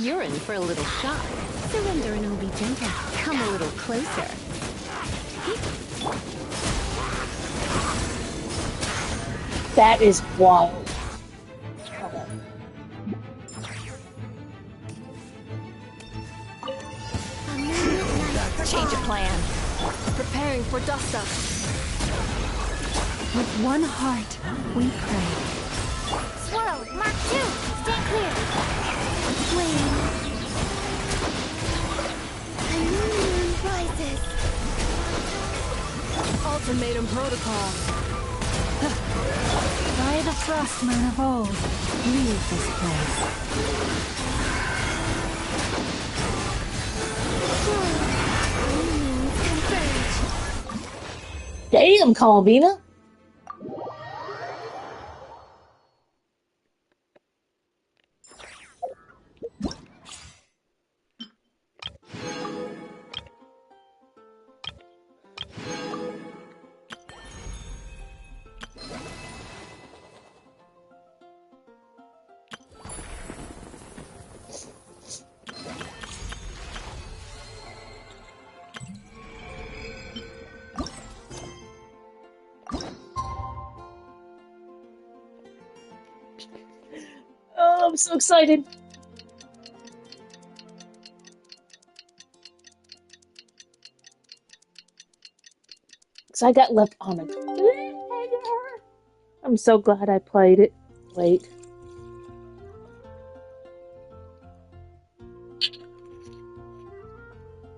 You're in for a little shock. Surrender and I'll be gentle. Come a little closer. That is wild. Change of plan. Preparing for dust-up. With one heart, we pray. Swirl, Mark 2, stand clear. Flame. A new moon rises. Ultimatum protocol. By the frostmoon of old, leave this place. Damn, Columbina. Oh, I'm so excited. So I got left on a cliffhanger. I'm so glad I played it. Wait.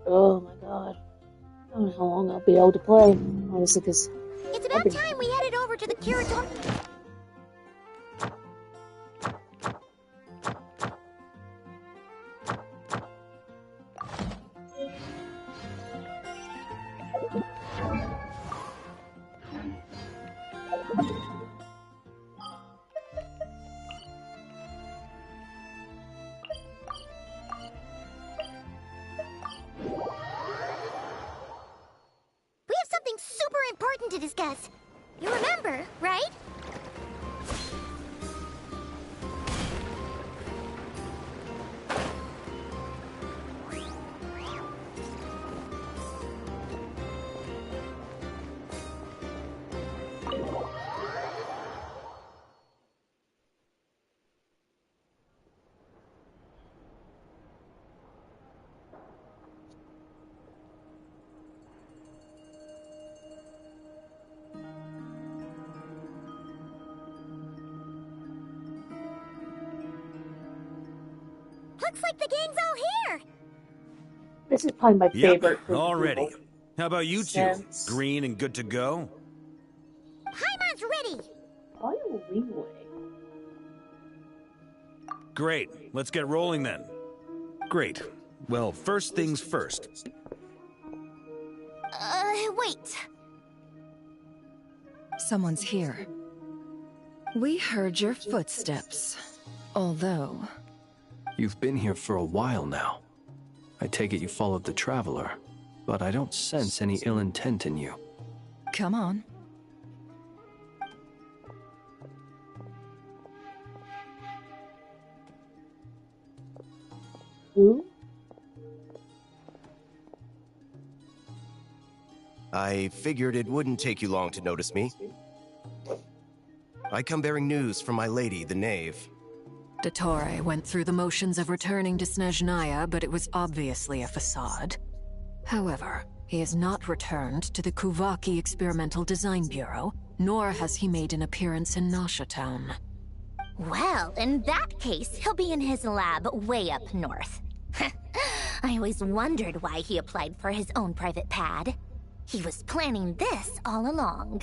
Oh my god. I don't know how long I'll be able to play. Honestly, because It's about time we headed over to the curatorium. Important to discuss. You remember, right? Looks like the gang's all here. this is probably my favorite. Yep, already. How about you two? Green and good to go? Paimon's ready. Why are we waiting? Great. Let's get rolling then. Great. Well, first things first. Wait. Someone's here. We heard your footsteps. Although... You've been here for a while now. I take it you followed the Traveler, but I don't sense any ill intent in you. Come on. Who? I figured it wouldn't take you long to notice me. I come bearing news from my lady, the Knave. Dottore went through the motions of returning to Snezhnaya, but it was obviously a facade. However, he has not returned to the Kuvaki Experimental Design Bureau, nor has he made an appearance in Nasha Town. Well, in that case, he'll be in his lab way up north. I always wondered why he applied for his own private pad. He was planning this all along.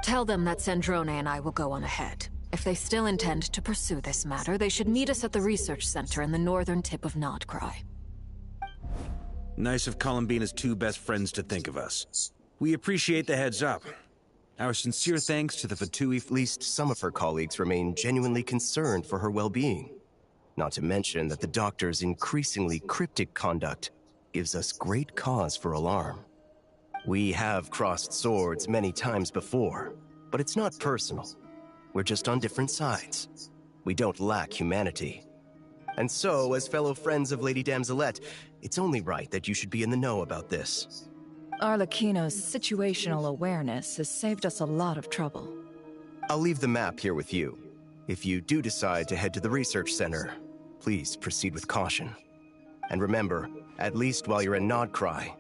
Tell them that Sandrone and I will go on ahead. If they still intend to pursue this matter, they should meet us at the research center in the northern tip of Krai. Nice of Columbina's two best friends to think of us. We appreciate the heads up. Our sincere thanks to the Fatui. At least some of her colleagues remain genuinely concerned for her well-being. Not to mention that the doctor's increasingly cryptic conduct gives us great cause for alarm. We have crossed swords many times before, but it's not personal. We're just on different sides. We don't lack humanity. And so, as fellow friends of Lady Damselette, it's only right that you should be in the know about this. Arlecchino's situational awareness has saved us a lot of trouble. I'll leave the map here with you. If you do decide to head to the research center, please proceed with caution. And remember, at least while you're in Krai,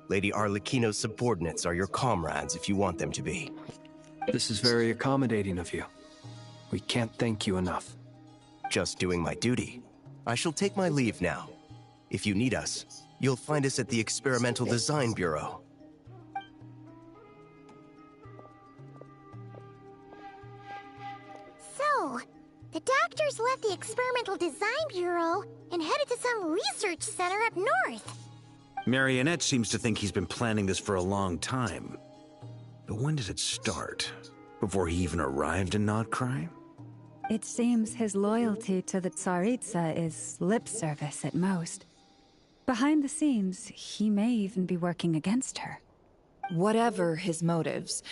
Lady Arlecchino's subordinates are your comrades if you want them to be. This is very accommodating of you. We can't thank you enough. Just doing my duty. I shall take my leave now. If you need us, you'll find us at the Experimental Design Bureau. So, the doctors left the Experimental Design Bureau and headed to some research center up north. Marionette seems to think he's been planning this for a long time. But when did it start? Before he even arrived in Krai? It seems his loyalty to the Tsaritsa is lip service at most. Behind the scenes, he may even be working against her. Whatever his motives,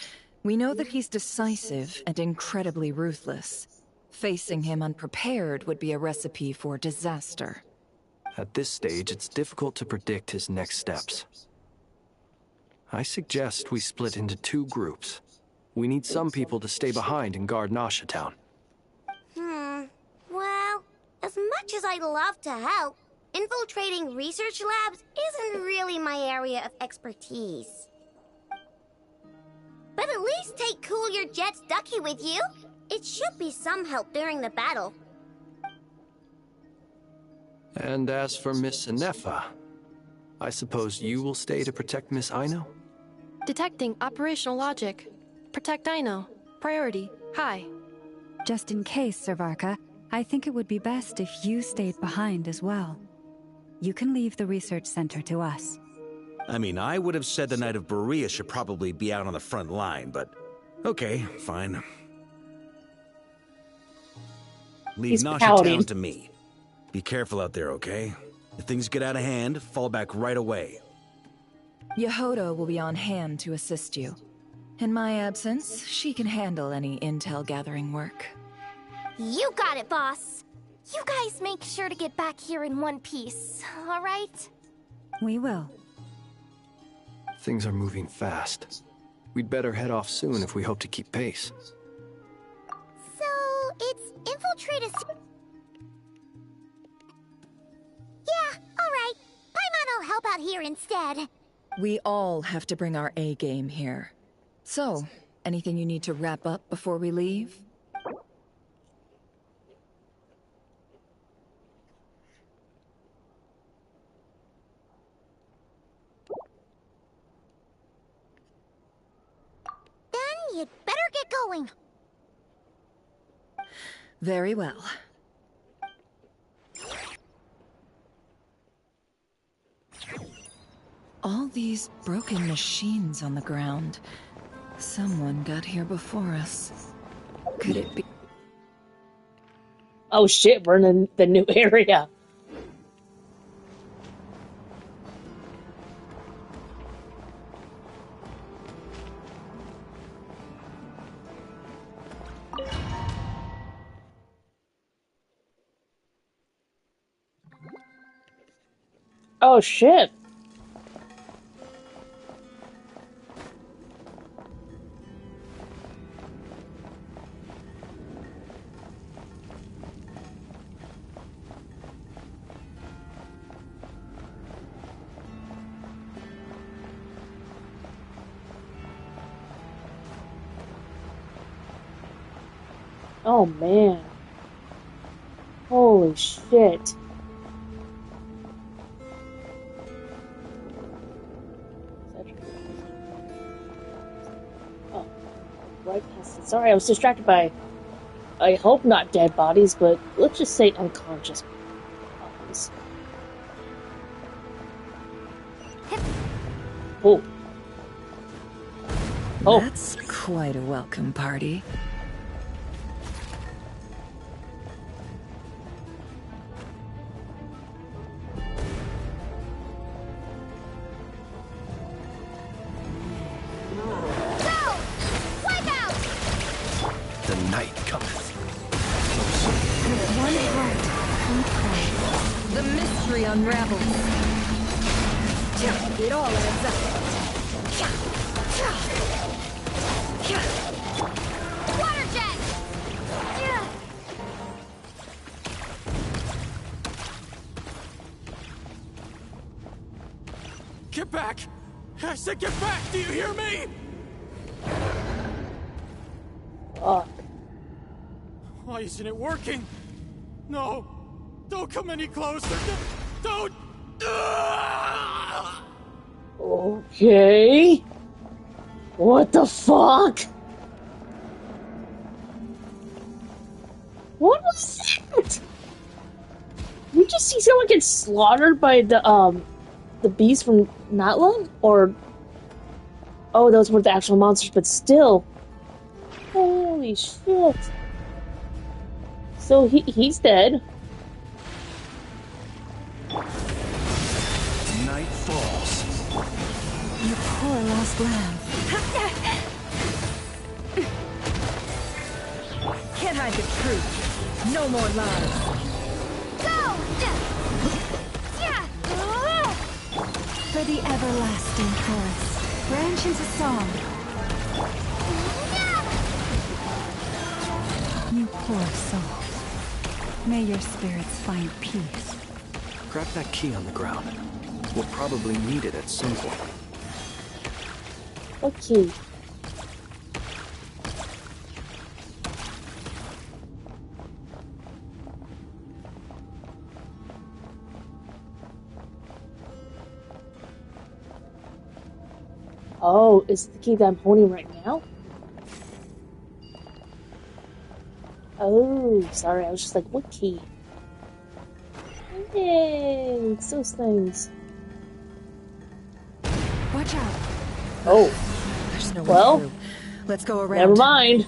we know that he's decisive and incredibly ruthless. Facing him unprepared would be a recipe for disaster. At this stage, it's difficult to predict his next steps. I suggest we split into 2 groups. We need some people to stay behind and guard Nasha Town. Well, as much as I'd love to help, infiltrating research labs isn't really my area of expertise. But at least take Cool Your Jet's Ducky with you. It should be some help during the battle. And as for Miss Inefa, I suppose you will stay to protect Miss Aino? Detecting operational logic. Protect Aino. Priority. High. Just in case, Servarka, I think it would be best if you stayed behind as well. You can leave the research center to us. I mean, I would have said the Knight of Berea should probably be out on the front line, but okay, fine. Leave He's Nasha pouting. Town to me. Be careful out there, okay? If things get out of hand, fall back right away. Yehodo will be on hand to assist you. In my absence, she can handle any intel gathering work. You got it, boss. You guys make sure to get back here in one piece, all right? We will. Things are moving fast. We'd better head off soon if we hope to keep pace. So, it's infiltrate a... Yeah, all right. Paimon will help out here instead. We all have to bring our A game here. So, anything you need to wrap up before we leave? Then you'd better get going. Very well. All these broken machines on the ground. Someone got here before us. Could it be? Oh shit, we're in the new area. Oh shit. Oh man. Holy shit. Oh, right past it. Sorry, I was distracted by, I hope not dead bodies, but let's just say unconscious bodies. Oh. Oh. That's quite a welcome party. The night cometh. With one heart, one cry. mystery unravels. It all adds up. Water jet! Get back! I said get back! Do you hear me? Why isn't it working? No! Don't come any closer! Don't! Okay. What the fuck? What was that? You just see someone get slaughtered by the beast from Natlan? Or... Oh, those were the actual monsters, but still. Holy shit. So he's dead. Night falls. You poor lost lamb. Can't hide the truth. No more lies. Go! For the everlasting chorus, branch into song. You poor soul. May your spirits find peace. Grab that key on the ground. We'll probably need it at some point. Okay. Oh, is it the key that I'm holding right now? Oh, sorry, I was just like, what key? Yay, it's those things. Watch out. Oh, There's no well, way through. Let's go around. never mind.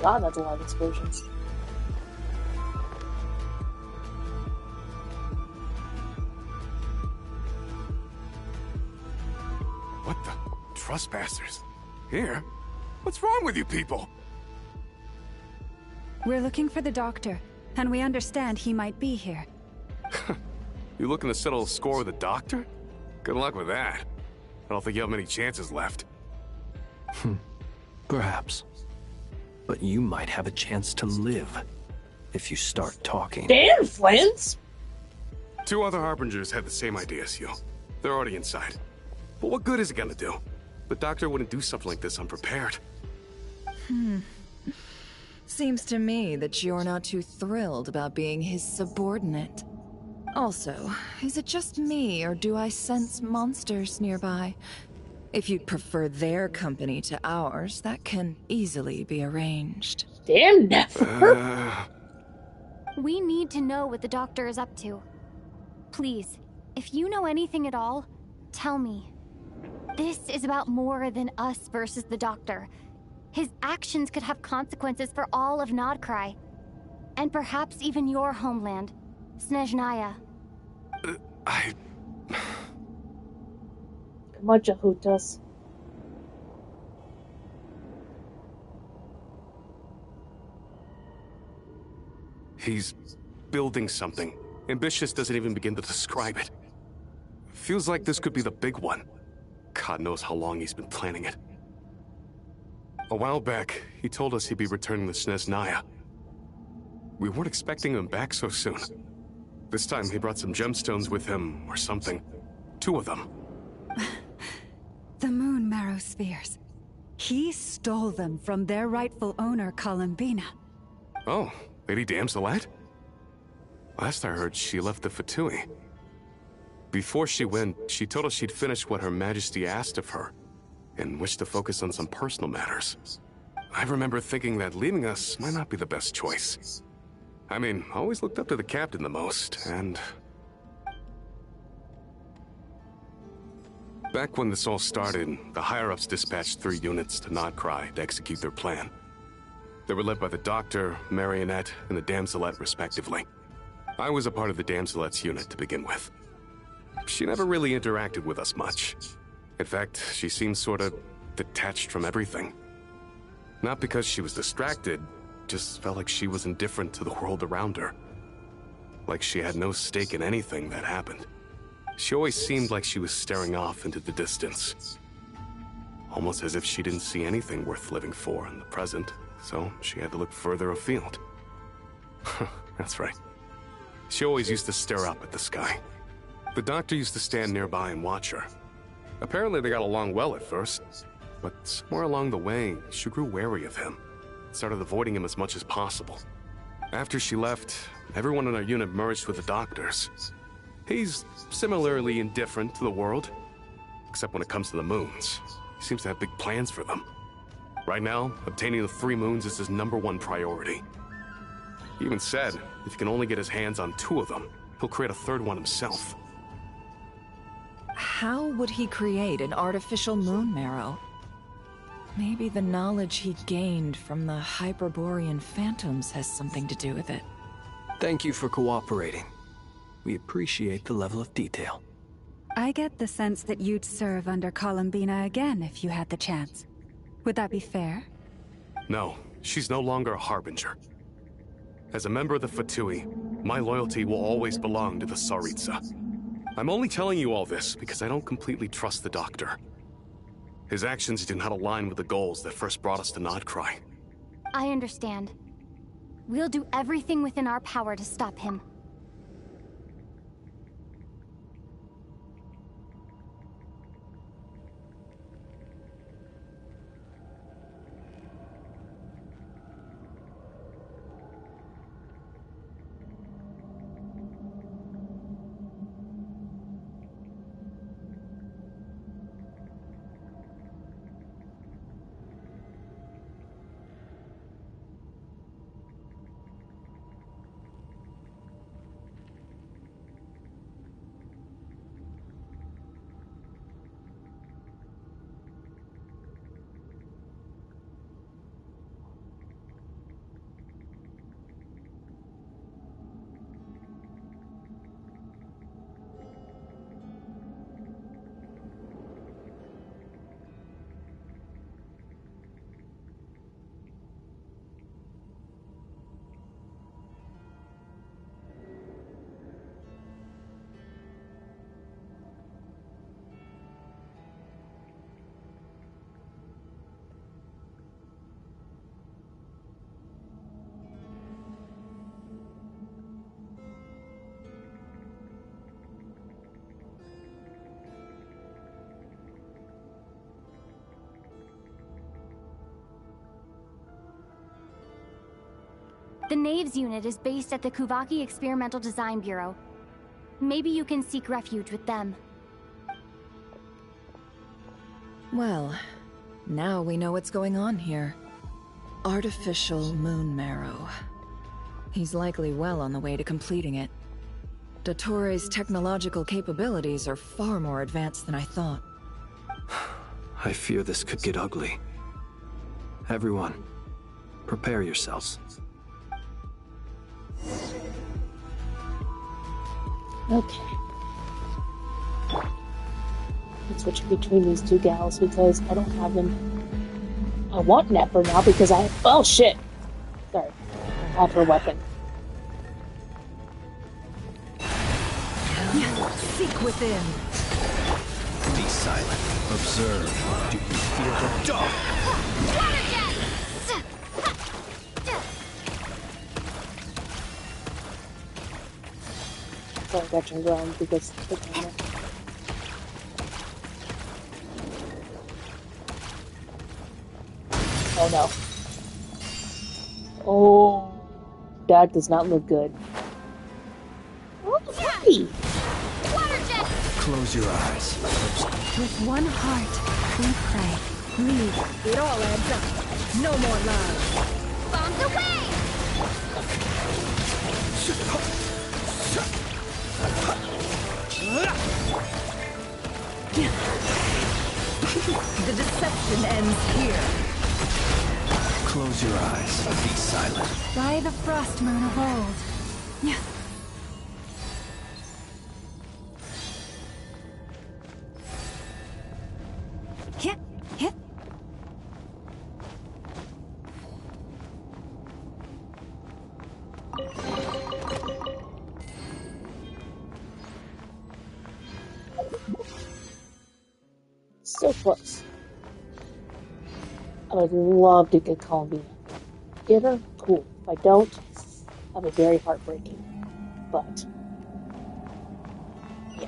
God, that's a lot of explosions. What the? Trespassers? Here? What's wrong with you people? We're looking for the doctor, and we understand he might be here. You looking to settle a score with the doctor? Good luck with that. I don't think you have many chances left. Perhaps. But you might have a chance to live if you start talking. Damn, Flint! 2 other Harbingers had the same idea as you. They're already inside. But what good is it gonna do? The doctor wouldn't do something like this unprepared. Seems to me that you're not too thrilled about being his subordinate. Also, is it just me, or do I sense monsters nearby? If you'd prefer their company to ours, that can easily be arranged. Damn, never. We need to know what the doctor is up to. Please, if you know anything at all, tell me. This is about more than us versus the doctor. His actions could have consequences for all of Krai. And perhaps even your homeland, Snezhnaya. Come on, Jahutas. He's building something. Ambitious doesn't even begin to describe it. Feels like this could be the big one. God knows how long he's been planning it. A while back, he told us he'd be returning to Snezhnaya. We weren't expecting him back so soon. This time he brought some gemstones with him, or something. 2 of them. The moon marrow spheres. He stole them from their rightful owner, Columbina. Oh, Lady Damselite? Last I heard, she left the Fatui. Before she went, she told us she'd finished what Her Majesty asked of her, and wished to focus on some personal matters. I remember thinking that leaving us might not be the best choice. I mean, I always looked up to the captain the most, and... Back when this all started, the higher-ups dispatched 3 units to Krai to execute their plan. They were led by the Doctor, Marionette, and the Damselette, respectively. I was a part of the Damselette's unit to begin with. She never really interacted with us much. In fact, she seemed sort of detached from everything. Not because she was distracted, just felt like she was indifferent to the world around her. Like she had no stake in anything that happened. She always seemed like she was staring off into the distance. Almost as if she didn't see anything worth living for in the present, so she had to look further afield. That's right. She always used to stare up at the sky. The Doctor used to stand nearby and watch her. Apparently they got along well at first, but somewhere along the way, she grew wary of him. Started avoiding him as much as possible. After she left, everyone in our unit merged with the Doctor's. He's similarly indifferent to the world, except when it comes to the moons. He seems to have big plans for them. Right now, obtaining the 3 moons is his #1 priority. He even said, if he can only get his hands on 2 of them, he'll create a 3rd one himself. How would he create an artificial moon marrow? Maybe the knowledge he gained from the Hyperborean phantoms has something to do with it. Thank you for cooperating. We appreciate the level of detail. I get the sense that you'd serve under Columbina again if you had the chance. Would that be fair? No, she's no longer a Harbinger. As a member of the Fatui, my loyalty will always belong to the Tsaritsa. I'm only telling you all this because I don't completely trust the Doctor. His actions do not align with the goals that first brought us to Krai. I understand. We'll do everything within our power to stop him. The Knaves unit is based at the Kuvaki Experimental Design Bureau. Maybe you can seek refuge with them. Well, now we know what's going on here. Artificial moon marrow. He's likely well on the way to completing it. Dottore's technological capabilities are far more advanced than I thought. I fear this could get ugly. Everyone, prepare yourselves. Okay. I'm switching between these 2 gals because I don't have them. I want Nepper now because I... Oh shit! Sorry. I have her weapon. Seek within. Be silent. Observe. Do you fear the dark? Sorry, I got turned around because... Oh no. Oh, that does not look good. Oh, hey. Water jet! Close your eyes. With one heart, we pray. Lead. It all adds up. No more love. Bombs away! The deception ends here. Close your eyes. Be silent. By the frost moon of old. Hit, hit. So close. I would love to get Columbina. Get her? Cool. If I don't, that'll be very heartbreaking. But, yeah.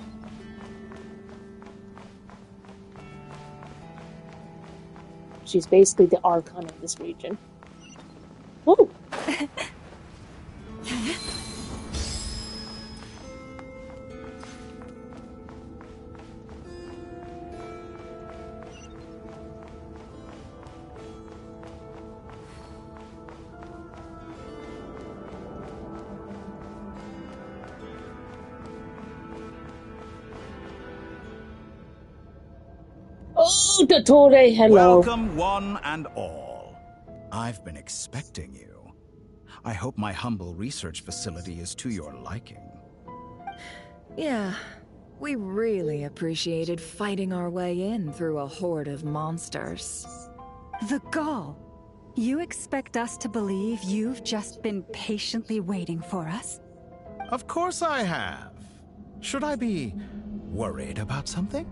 She's basically the Archon of this region. Woo! Oh, Dottore, hello. Welcome, one and all. I've been expecting you. I hope my humble research facility is to your liking. Yeah, we really appreciated fighting our way in through a horde of monsters. The gall. You expect us to believe you've just been patiently waiting for us? Of course I have. Should I be worried about something?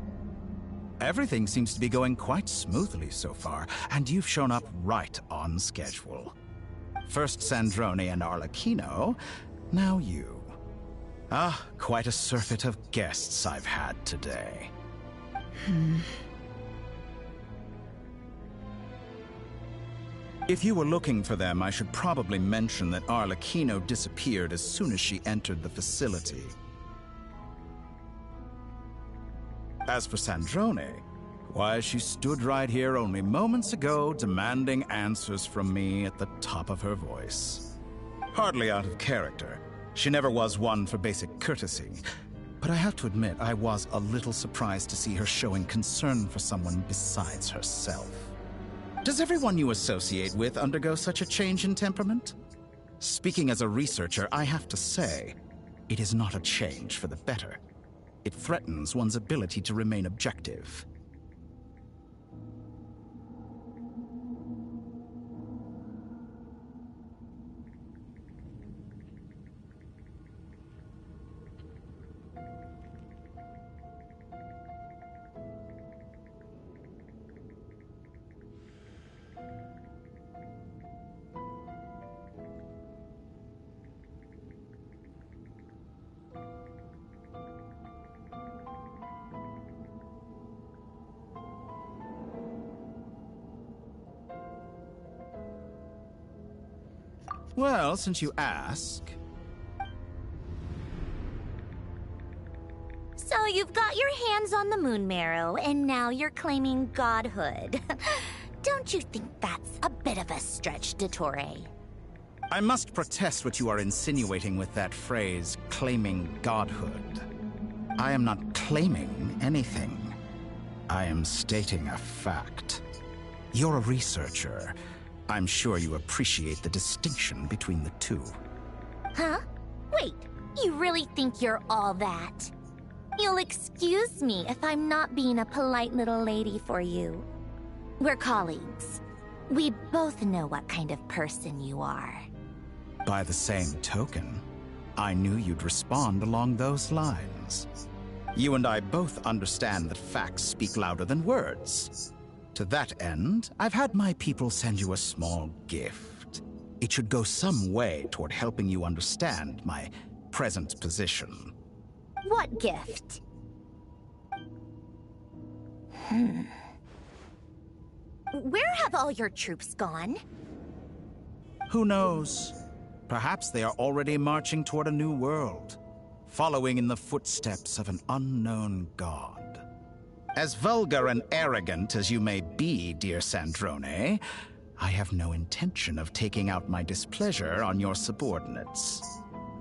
Everything seems to be going quite smoothly so far, and you've shown up right on schedule. First Sandrone and Arlecchino, now you. Ah, quite a surfeit of guests I've had today. If you were looking for them, I should probably mention that Arlecchino disappeared as soon as she entered the facility. As for Sandrone, why, she stood right here only moments ago demanding answers from me at the top of her voice. Hardly out of character. She never was one for basic courtesy. But I have to admit, I was a little surprised to see her showing concern for someone besides herself. Does everyone you associate with undergo such a change in temperament? Speaking as a researcher, I have to say, it is not a change for the better. It threatens one's ability to remain objective. Well, since you ask... So you've got your hands on the moon marrow, and now you're claiming godhood. Don't you think that's a bit of a stretch, Dottore? I must protest what you are insinuating with that phrase, claiming godhood. I am not claiming anything. I am stating a fact. You're a researcher. I'm sure you appreciate the distinction between the two. Huh? Wait, you really think you're all that? You'll excuse me if I'm not being a polite little lady for you. We're colleagues. We both know what kind of person you are. By the same token, I knew you'd respond along those lines. You and I both understand that facts speak louder than words. To that end, I've had my people send you a small gift. It should go some way toward helping you understand my present position. What gift? Where have all your troops gone? Who knows? Perhaps they are already marching toward a new world. following in the footsteps of an unknown god. As vulgar and arrogant as you may be, dear Sandrone, I have no intention of taking out my displeasure on your subordinates.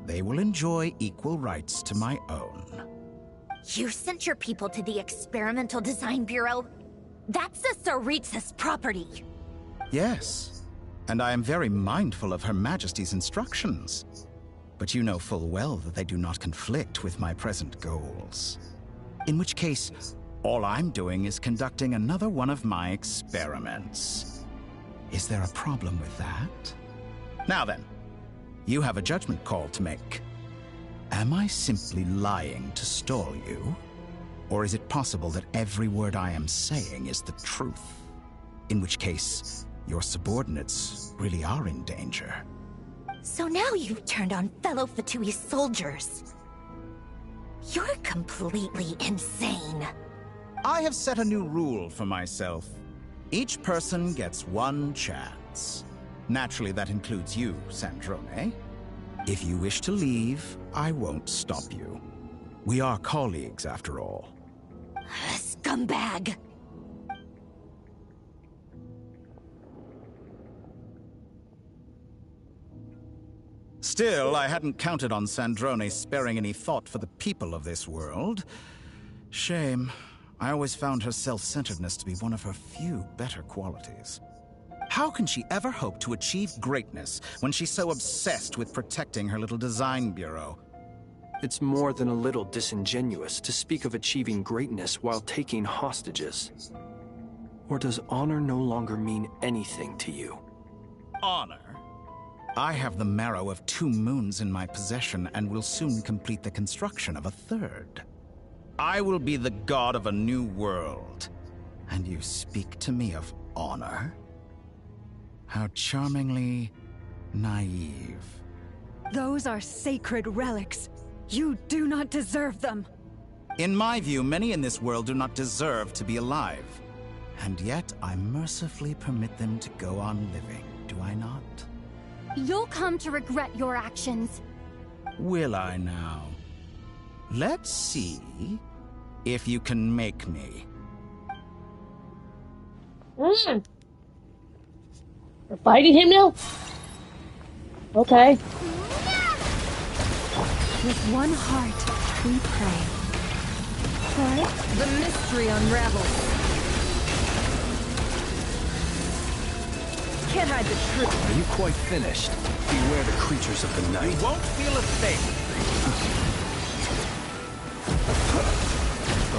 They will enjoy equal rights to my own. You sent your people to the Experimental Design Bureau? That's the Tsaritsa's property. Yes, and I am very mindful of Her Majesty's instructions. But you know full well that they do not conflict with my present goals. In which case, all I'm doing is conducting another one of my experiments. Is there a problem with that? Now then, you have a judgment call to make. Am I simply lying to stall you? Or is it possible that every word I am saying is the truth? In which case, your subordinates really are in danger. So now you've turned on fellow Fatui soldiers. You're completely insane. I have set a new rule for myself. Each person gets one chance. Naturally, that includes you, Sandrone. If you wish to leave, I won't stop you. We are colleagues, after all. Scumbag! Still, I hadn't counted on Sandrone sparing any thought for the people of this world. Shame. I always found her self-centeredness to be one of her few better qualities. How can she ever hope to achieve greatness when she's so obsessed with protecting her little design bureau? It's more than a little disingenuous to speak of achieving greatness while taking hostages. Or does honor no longer mean anything to you? Honor? I have the marrow of 2 moons in my possession and will soon complete the construction of a 3rd. I will be the god of a new world. And you speak to me of honor? How charmingly naive. Those are sacred relics. You do not deserve them. In my view, many in this world do not deserve to be alive. And yet, I mercifully permit them to go on living, do I not? You'll come to regret your actions. Will I now? Let's see if you can make me. We're fighting him now? Okay. With one heart, we pray. Krai? The mystery unravels. Can't hide the truth. Are you quite finished? Beware the creatures of the night. You won't feel a thing.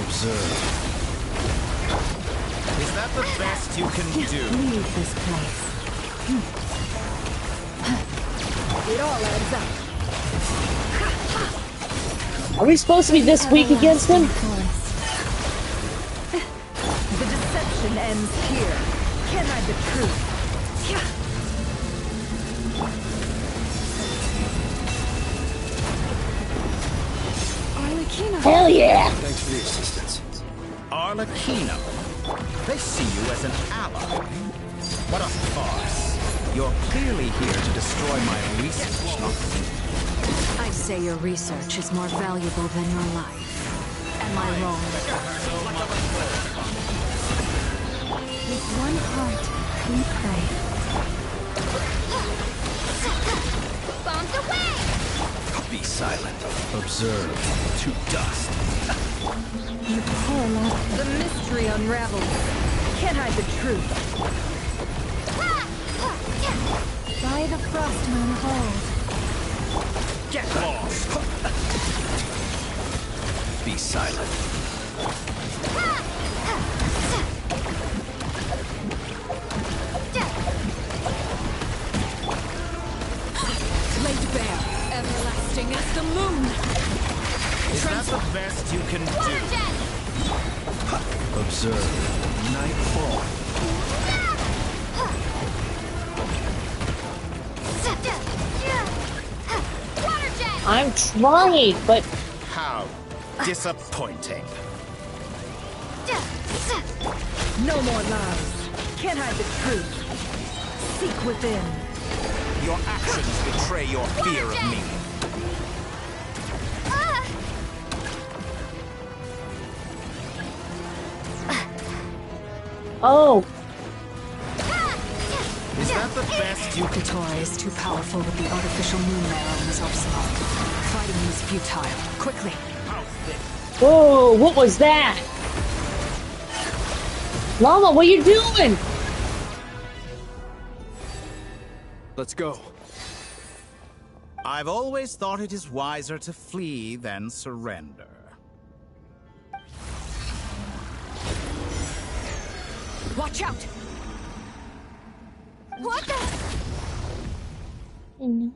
Observe. Is that the best you can do? Leave this place. It all adds up. Are we supposed to be this weak against him? The deception ends here. Can't hide the truth. Arlecchino. Hell yeah! Thanks for the assistance. Arlecchino. They see you as an ally. What a farce. You're clearly here to destroy my research. I'd say your research is more valuable than your life. Am I wrong? With one heart, we pray. Bombs away! Be silent. Observe. To dust. You poor love. The mystery unravels. Can't hide the truth. By the frost moon of old. Get lost. Be silent. Laid bare, everlasting as the moon. Is that the best you can do? Observe. Nightfall. I'm trying, but How disappointing. No more lies. Can't hide the truth. Seek within. Your actions betray your fear of me. Oh. Is that the best you can... Krai is too powerful with the artificial moon marrow in his arsenal. Fighting him is futile. Quickly! Whoa, what was that? Llama, what are you doing? Let's go. I've always thought it is wiser to flee than surrender. Watch out! What the? I know.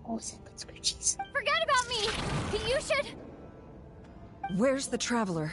Oh, second screechies. Forget about me! You should... Where's the traveler?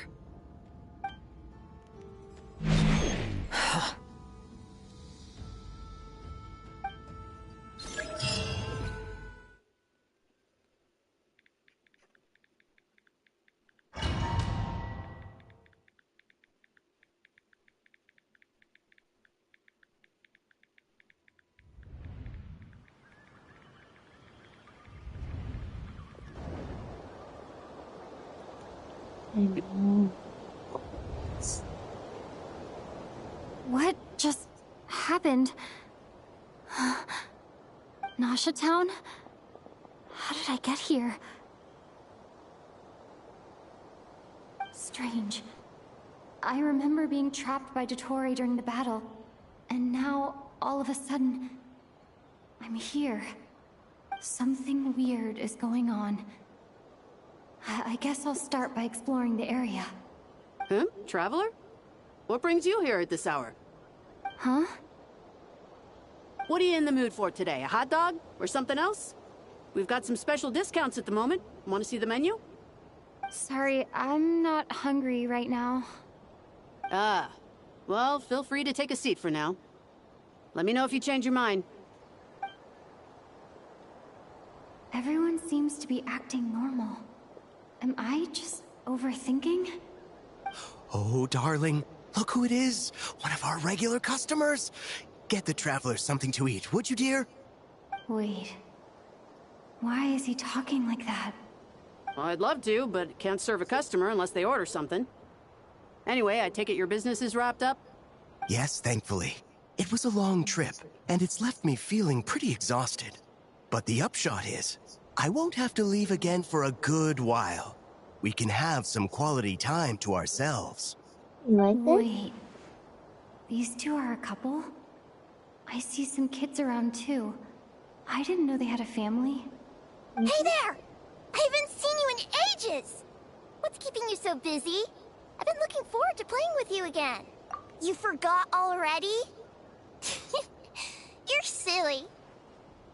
I know. What just happened? Nasha Town? How did I get here? Strange. I remember being trapped by Dottore during the battle, and now, all of a sudden, I'm here. Something weird is going on. I guess I'll start by exploring the area. Huh? Traveler? What brings you here at this hour? Huh? What are you in the mood for today? A hot dog? Or something else? We've got some special discounts at the moment. Want to see the menu? Sorry, I'm not hungry right now. Ah. Well, feel free to take a seat for now. Let me know if you change your mind. Everyone seems to be acting normal. Am I just overthinking? Oh, darling, look who it is. One of our regular customers. Get the traveler something to eat, would you, dear? Wait. Why is he talking like that? Well, I'd love to, but can't serve a customer unless they order something. Anyway, I take it your business is wrapped up? Yes, thankfully. It was a long trip, and it's left me feeling pretty exhausted. But the upshot is, I won't have to leave again for a good while. We can have some quality time to ourselves. You like that? Wait. These two are a couple? I see some kids around too. I didn't know they had a family. Hey there! I haven't seen you in ages! What's keeping you so busy? I've been looking forward to playing with you again. You forgot already? You're silly.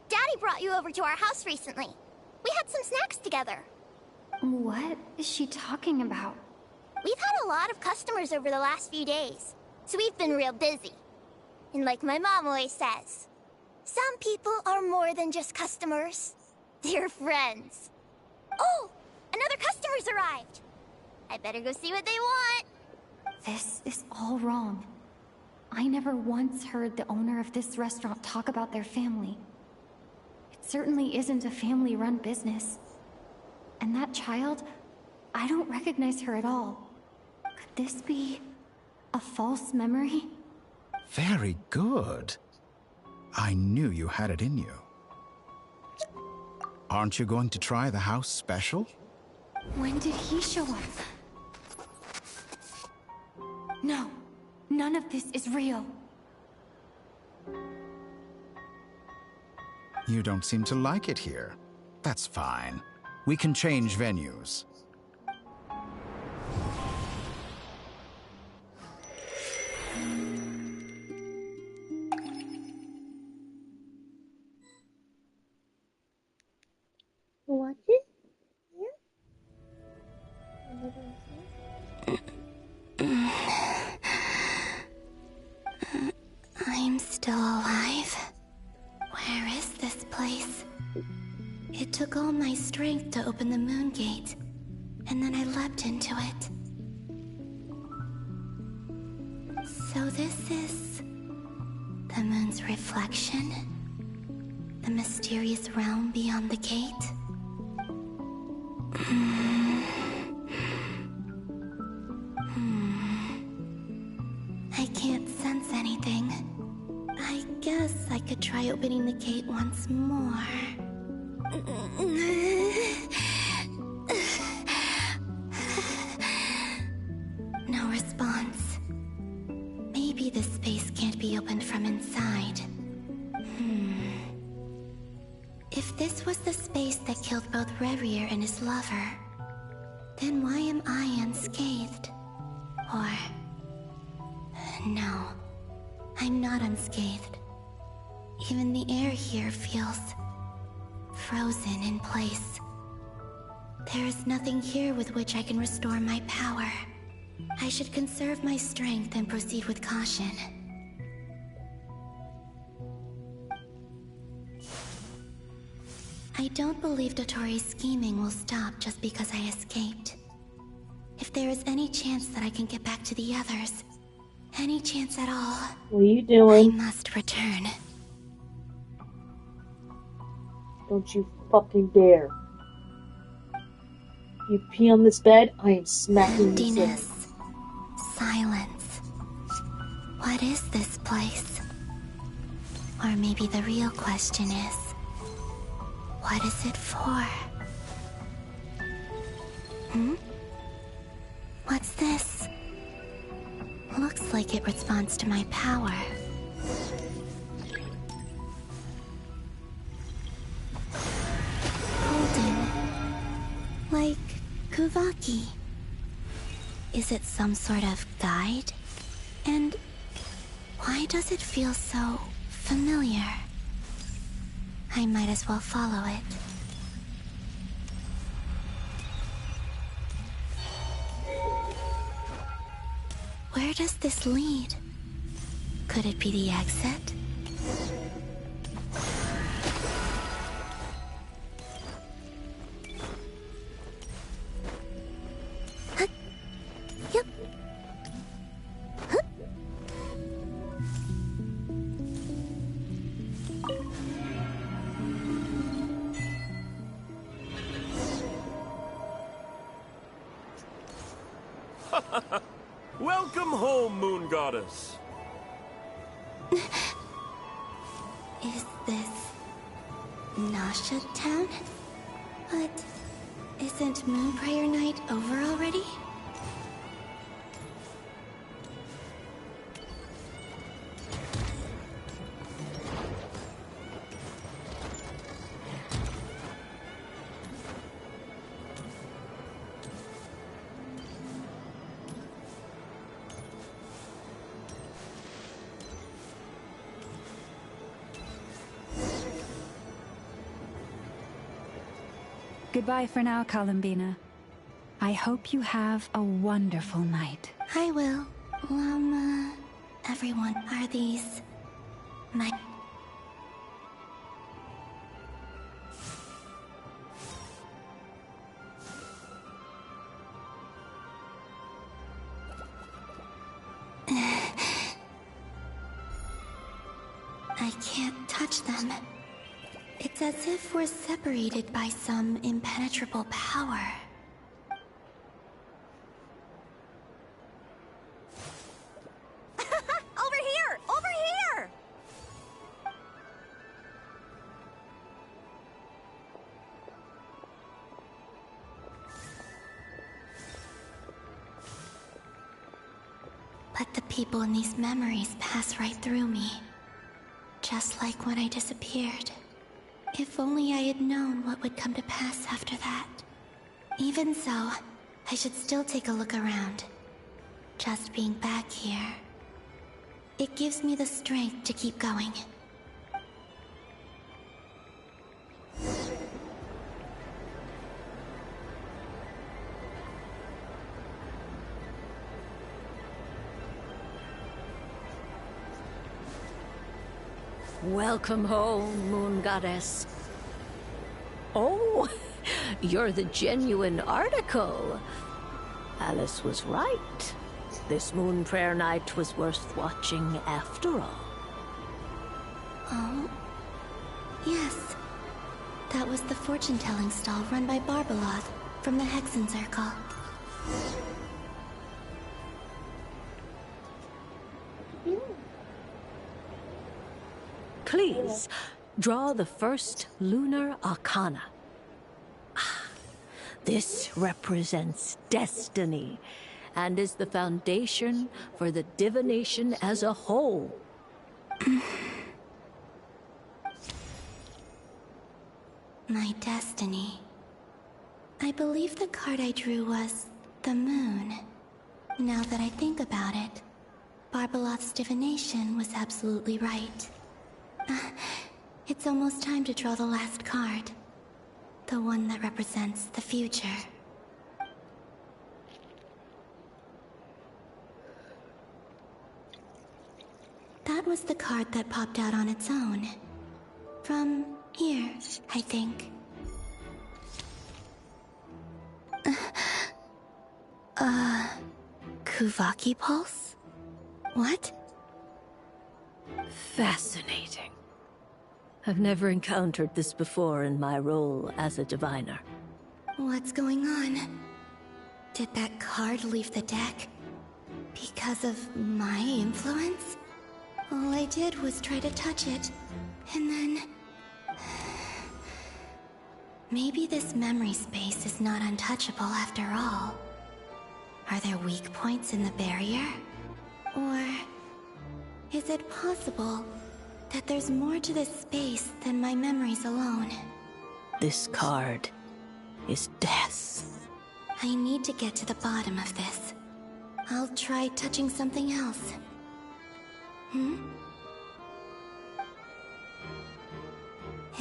Daddy brought you over to our house recently. We had some snacks together. What is she talking about? We've had a lot of customers over the last few days, so we've been real busy. And like my mom always says, some people are more than just customers. They're friends. Oh, another customer's arrived. I better go see what they want. This is all wrong. I never once heard the owner of this restaurant talk about their family. It certainly isn't a family-run business. And that child, I don't recognize her at all. Could this be a false memory? Very good. I knew you had it in you. Aren't you going to try the house special? When did he show up? No, none of this is real. You don't seem to like it here. That's fine. We can change venues. Watch it? I'm still alive. Where is this place? It took all my strength to open the moon gate, and then I leapt into it. So this is the moon's reflection? The mysterious realm beyond the gate? I can't anything. I guess I could try opening the gate once more. No response. Maybe this space can't be opened from inside. If this was the space that killed both Revier and his lover, then why am I unscathed? Or... no, I'm not unscathed. Even the air here feels... frozen in place. There is nothing here with which I can restore my power. I should conserve my strength and proceed with caution. I don't believe Dotori's scheming will stop just because I escaped. If there is any chance that I can get back to the others, any chance at all, what are you doing? I must return. Don't you fucking dare. You pee on this bed, I am smacking you. Emptiness. Silence. What is this place? Or maybe the real question is, what is it for? What's this? Looks like it responds to my power. Golden. Like Kuvaki. Is it some sort of guide? And why does it feel so familiar? I might as well follow it. Where does this lead? Could it be the exit? Yep. Welcome home, Moon Goddess. Is this Nasha Town? But isn't Moon Prayer Night over already? Goodbye for now, Columbina. I hope you have a wonderful night. I will. Everyone, are these... my... I can't touch them. It's as if we're separated by some impenetrable power. Over here! Over here! But the people in these memories pass right through me. Just like when I disappeared. If only I had known what would come to pass after that. Even so, I should still take a look around. Just being back here. It gives me the strength to keep going. Welcome home, Moon Goddess. Oh, you're the genuine article. Alice was right. This Moon Prayer Night was worth watching after all. Oh, yes. That was the fortune-telling stall run by Barbeloth from the Hexen Circle. Please, draw the first lunar arcana. This represents destiny and is the foundation for the divination as a whole. My destiny. I believe the card I drew was the moon. Now that I think about it, Barbalot's divination was absolutely right. It's almost time to draw the last card. The one that represents the future. That was the card that popped out on its own. From here, I think. Kuvaki Pulse? What? Fascinating. I've never encountered this before in my role as a diviner. What's going on? Did that card leave the deck? Because of my influence? All I did was try to touch it, and then... Maybe this memory space is not untouchable after all. Are there weak points in the barrier? Or... is it possible that there's more to this space than my memories alone? This card is death. I need to get to the bottom of this. I'll try touching something else.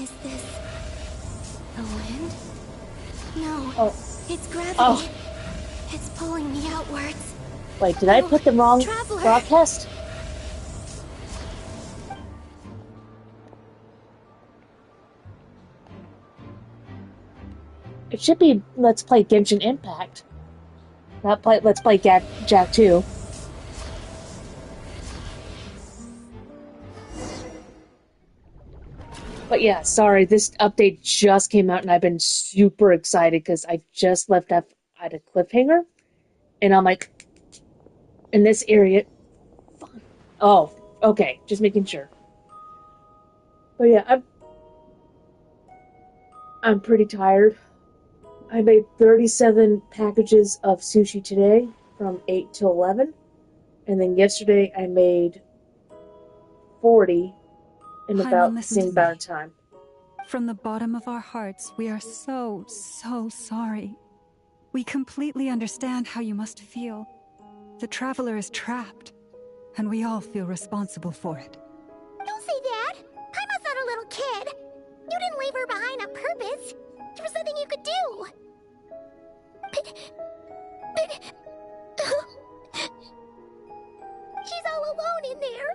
Is this... the wind? No, it's gravity. It's pulling me outwards. Wait, did I put the wrong Traveler. broadcast? It should be Let's Play Genshin Impact. Not play Let's Play Jak 2. But yeah, sorry, this update just came out and I've been super excited because I just left up at a cliffhanger. And I'm like, in this area... Oh, okay, just making sure. But yeah, I'm pretty tired. I made 37 packages of sushi today, from 8 to 11. And then yesterday I made 40 in about the same amount of time. From the bottom of our hearts, we are so sorry. We completely understand how you must feel. The Traveler is trapped, and we all feel responsible for it. Don't say that! Paima's not a little kid! You didn't leave her behind on purpose! There was nothing you could do! She's all alone in there!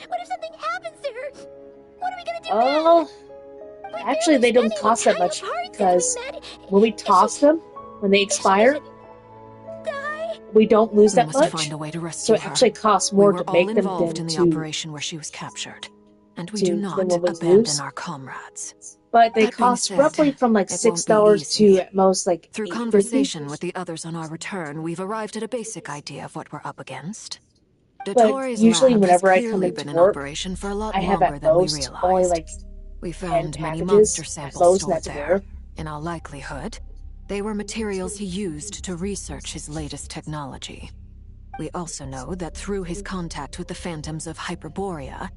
What if something happens to her? What are we gonna do now? Actually, they don't cost that much, because when we toss them, when they expire, we don't lose that much. Find a way to So it actually costs more to make them than involved in the to operation where she was captured, and we do not abandon our comrades. But they cost roughly from like $6 to at most like Through $8.50. conversation with the others on our return, we've arrived at a basic idea of what we're up against. But usually whenever I come been into in work, operation for a lot I have longer at than we most realized. only like We 10 found many packages, monster at samples most, stored that's there. rare. In all likelihood, they were materials he used to research his latest technology. We also know that through his contact with the phantoms of Hyperborea,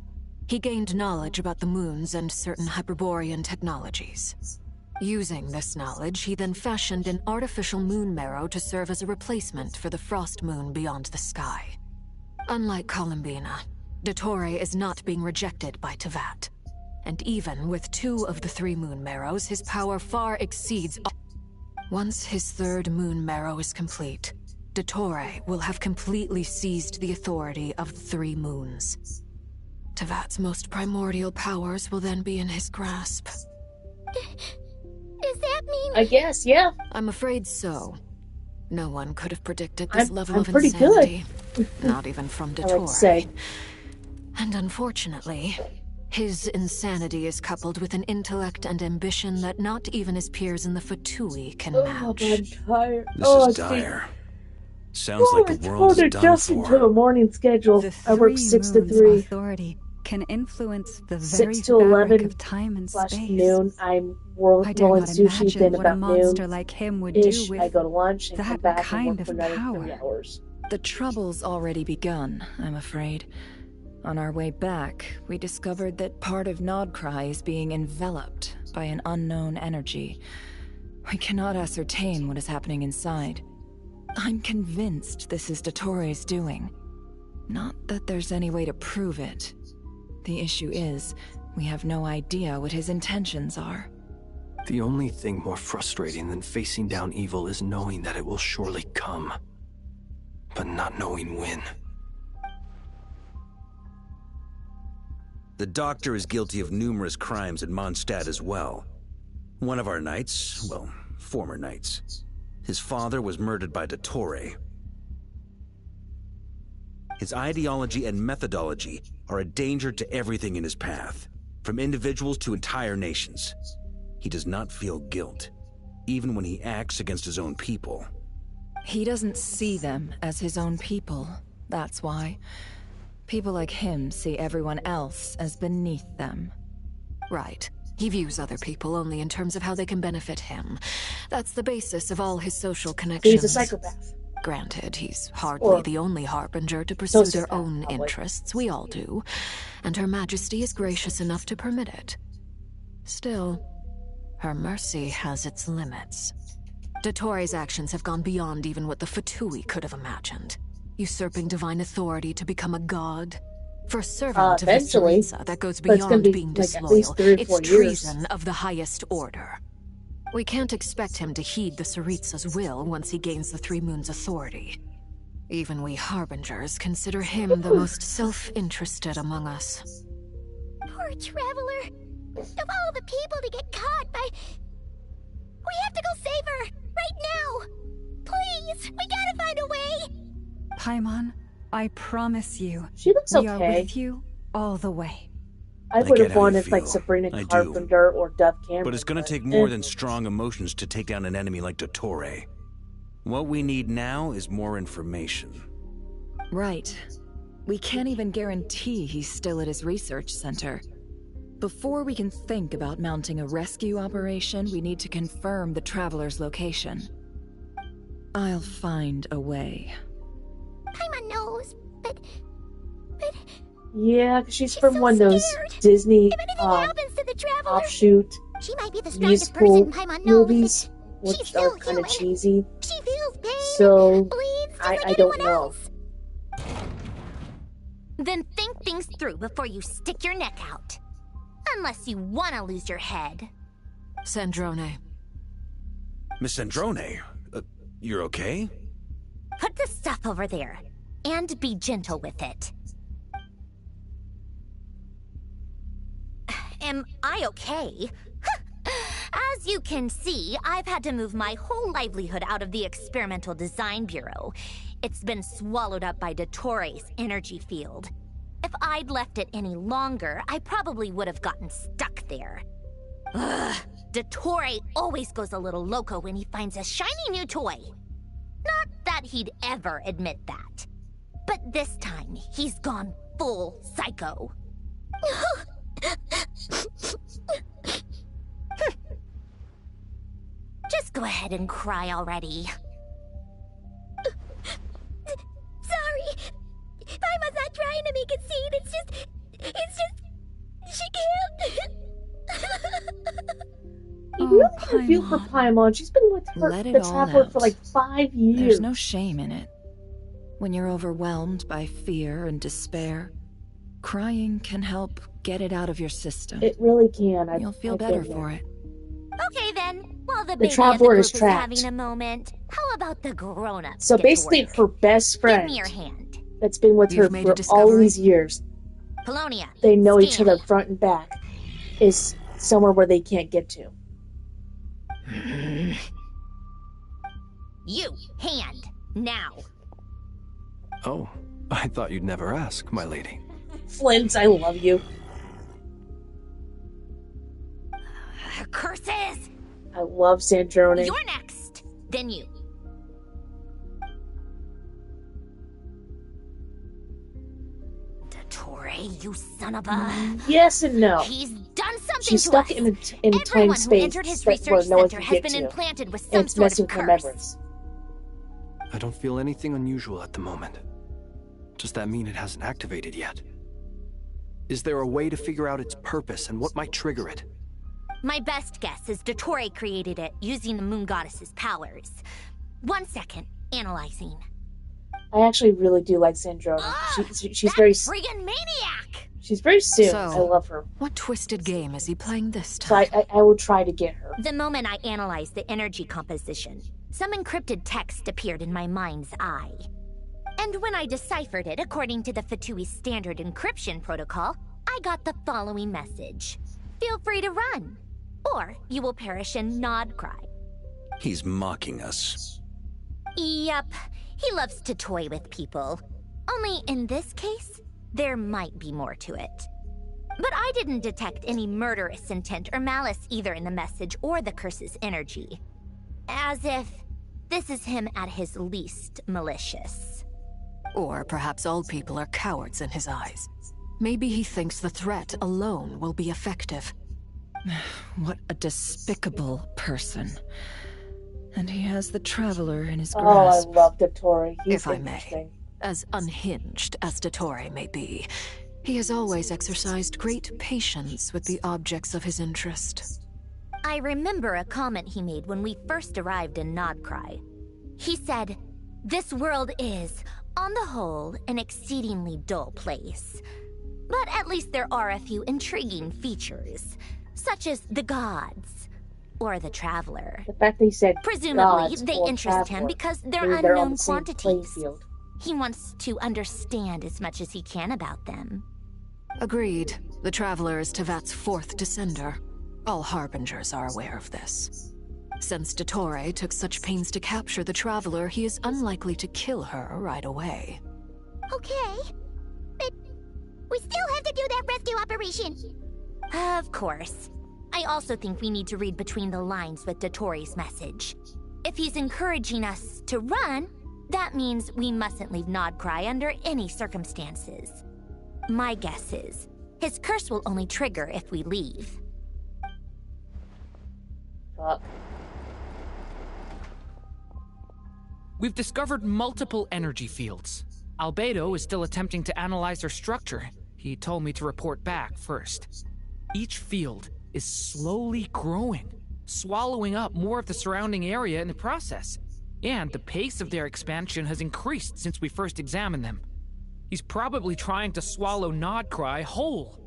he gained knowledge about the moons and certain Hyperborean technologies. Using this knowledge, he then fashioned an artificial moon marrow to serve as a replacement for the frost moon beyond the sky. Unlike Columbina, Dottore is not being rejected by Teyvat. And even with 2 of the 3 moon marrows, his power far exceeds... Once his 3rd moon marrow is complete, Dottore will have completely seized the authority of the 3 moons. Teyvat's most primordial powers will then be in his grasp. Does that mean... I guess, yeah. I'm afraid so. No one could have predicted this level of pretty insanity. good. Not even from I like Dottore. to say. And unfortunately, his insanity is coupled with an intellect and ambition that not even his peers in the Fatui can match. I'm tired. This is dire. Sounds like the world is hard done adjusting for. to a morning schedule. I work 6 to 3. Authority can influence the 6 very to fabric 11 of time and / space. noon, I'm I dare rolling not sushi, imagine then what about a monster noon like him would do ish, with I go to lunch and come that back and kind work for of another 3 power. hours. The trouble's already begun, I'm afraid. On our way back, we discovered that part of Krai is being enveloped by an unknown energy. We cannot ascertain what is happening inside. I'm convinced this is Dottore's doing. Not that there's any way to prove it. The issue is, we have no idea what his intentions are. The only thing more frustrating than facing down evil is knowing that it will surely come, but not knowing when. The Doctor is guilty of numerous crimes in Mondstadt as well. One of our knights, well, former knights, his father was murdered by Dottore. His ideology and methodology are a danger to everything in his path, from individuals to entire nations. He does not feel guilt, even when he acts against his own people. He doesn't see them as his own people, that's why. People like him see everyone else as beneath them. Right. He views other people only in terms of how they can benefit him. That's the basis of all his social connections. He's a psychopath. Granted, he's hardly the only harbinger to pursue their own interests. We all do. And Her Majesty is gracious enough to permit it. Still, her mercy has its limits. Dottore's actions have gone beyond even what the Fatui could have imagined. Usurping divine authority to become a god. For a servant of the Syriza, that goes beyond being disloyal. It's treason of the highest order. We can't expect him to heed the Syriza's will once he gains the Three Moons' authority. Even we Harbingers consider him the most self-interested among us. Poor Traveler. Of all the people to get caught by... We have to go save her! Right now! Please! We gotta find a way! Paimon, I promise you, she looks we are with you all the way. I would have won if like Sabrina Carpenter or Dove Cameron. But it's gonna take more than strong emotions to take down an enemy like Dottore. What we need now is more information. Right. We can't even guarantee he's still at his research center. Before we can think about mounting a rescue operation, we need to confirm the Traveler's location. I'll find a way. Paimon knows, but... Yeah, because she's from one of those Disney offshoot she might be the strongest musical person Paimon knows, movies, which are kind of cheesy. She feels pain, so bleeds just I like don't anyone know. else. Then think things through before you stick your neck out. Unless you want to lose your head. Sandrone. Miss Sandrone, you're okay? Put the stuff over there, and be gentle with it. Am I okay? As you can see, I've had to move my whole livelihood out of the Experimental Design Bureau. It's been swallowed up by Dottore's energy field. If I'd left it any longer, I probably would have gotten stuck there. Ugh, Dottore always goes a little loco when he finds a shiny new toy. Not that he'd ever admit that. But this time, he's gone full psycho. Just go ahead and cry already. Sorry. Paimon's not trying to make a scene. It's just... She can't. You really can feel for Paimon. She's been with her, the Traveler for like 5 years. There's no shame in it. When you're overwhelmed by fear and despair, crying can help get it out of your system. It really can. You'll feel better for it. Okay then, while the The baby of the Traveler group is is trapped. having a moment, how about the grown-ups So get to basically, work? her best friend, Give me your hand. that's been with her You've made a for all discovery? these years, Polonia, they know each scan. other front and back, is somewhere where they can't get to. You, hand, now. Oh, I thought you'd never ask, my lady. Flint, I love you. Curses! I love Sandrone. You're next, then you. Dottore, you son of a... Yes and no. He's done something She's to stuck us. in a time Everyone who space entered his where research no one center can has get been to. implanted with And some it's sort messing of with her curse. memories. I don't feel anything unusual at the moment. Does that mean it hasn't activated yet? Is there a way to figure out its purpose and what might trigger it? My best guess is Dottore created it using the moon goddess's powers. 1 second, analyzing. I actually really do like Sandrone. She's very friggin' maniac! She's very soon. So, I love her. What twisted game is he playing this So time? I will try to get her. The moment I analyzed the energy composition, some encrypted text appeared in my mind's eye. And when I deciphered it according to the Fatui standard encryption protocol, I got the following message. Feel free to run, or you will perish in Nod Cry. He's mocking us. Yep, he loves to toy with people. Only in this case, there might be more to it. But I didn't detect any murderous intent or malice either in the message or the curse's energy. As if this is him at his least malicious. Or perhaps all people are cowards in his eyes. Maybe he thinks the threat alone will be effective. What a despicable person. And he has the Traveler in his grasp. Oh, I love Dottore. He's If I interesting. may, as unhinged as Dottore may be, he has always exercised great patience with the objects of his interest. I remember a comment he made when we first arrived in Nod Cry. He said, "This world is, on the whole, an exceedingly dull place. But at least there are a few intriguing features, such as the gods, or the Traveler." The fact that he said Presumably, gods they or interest him Traveler, because they're maybe they're on unknown the same playing quantities. field. He wants to understand as much as he can about them. Agreed. The Traveler is Tevat's fourth descender. All Harbingers are aware of this. Since Dottore took such pains to capture the Traveler, he is unlikely to kill her right away. Okay, but we still have to do that rescue operation. Of course. I also think we need to read between the lines with Dottore's message. If he's encouraging us to run, that means we mustn't leave Nod Cry under any circumstances. My guess is, his curse will only trigger if we leave. Fuck. We've discovered multiple energy fields. Albedo is still attempting to analyze their structure. He told me to report back first. Each field is slowly growing, swallowing up more of the surrounding area in the process. And the pace of their expansion has increased since we first examined them. He's probably trying to swallow Nod Cry whole.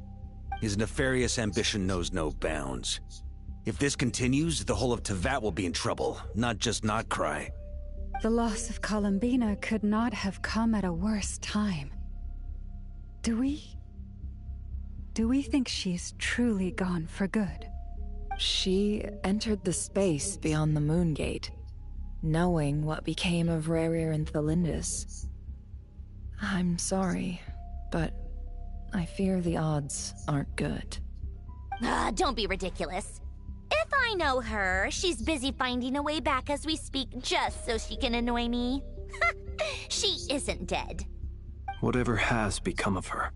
His nefarious ambition knows no bounds. If this continues, the whole of Tevat will be in trouble, not just Nod Cry. The loss of Columbina could not have come at a worse time. Do we think she's truly gone for good? She entered the space beyond the Moon Gate, knowing what became of Rerir and Thalindus. I'm sorry, but I fear the odds aren't good. Don't be ridiculous. If I know her, she's busy finding a way back as we speak just so she can annoy me. She isn't dead. Whatever has become of her,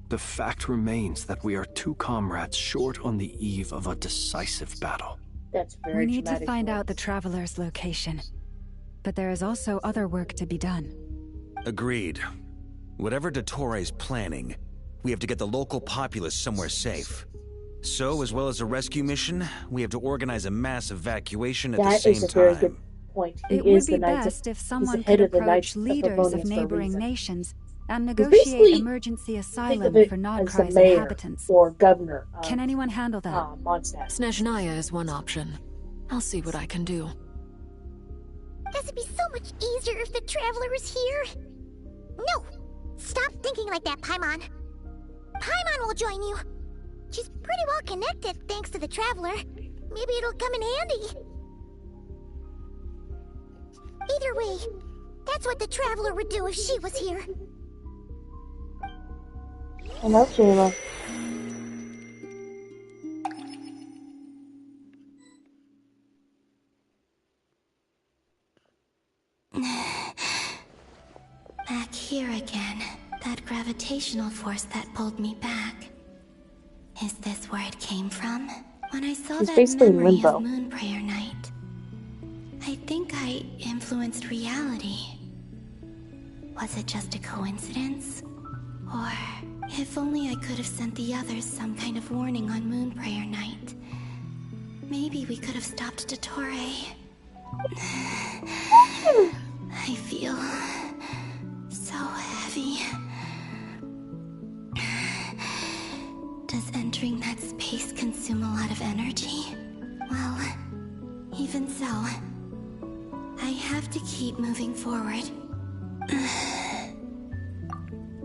the fact remains that we are two comrades short on the eve of a decisive battle. That's very We need to dramatic find work. out the Traveler's location. But there is also other work to be done. Agreed. Whatever Dottore's planning, we have to get the local populace somewhere safe. So, as well as a rescue mission, we have to organize a mass evacuation at the That same is a very time. good point. He It would is be the Knights best of, if he's someone the head could of the Knights approach leaders Favonians of for a neighboring reason. nations and Because negotiate basically, emergency think asylum of it for as the Nodcry's mayor inhabitants. or governor. Can anyone handle that? Mondstadt. Snezhnaya is one option. I'll see what I can do. This would be so much easier if the Traveler was here. No! Stop thinking like that, Paimon. Paimon will join you. She's pretty well connected thanks to the Traveler. Maybe it'll come in handy. Either way, that's what the Traveler would do if she was here. Hello, Shayla. Back here again. That gravitational force that pulled me back. Is this where it came from? When I saw She's that basically in memory limbo. of Moon Prayer Night, I think I influenced reality. Was it just a coincidence? Or if only I could have sent the others some kind of warning on Moon Prayer Night. Maybe we could have stopped Dottore. I feel so heavy. Does entering that space consume a lot of energy? Well, even so, I have to keep moving forward.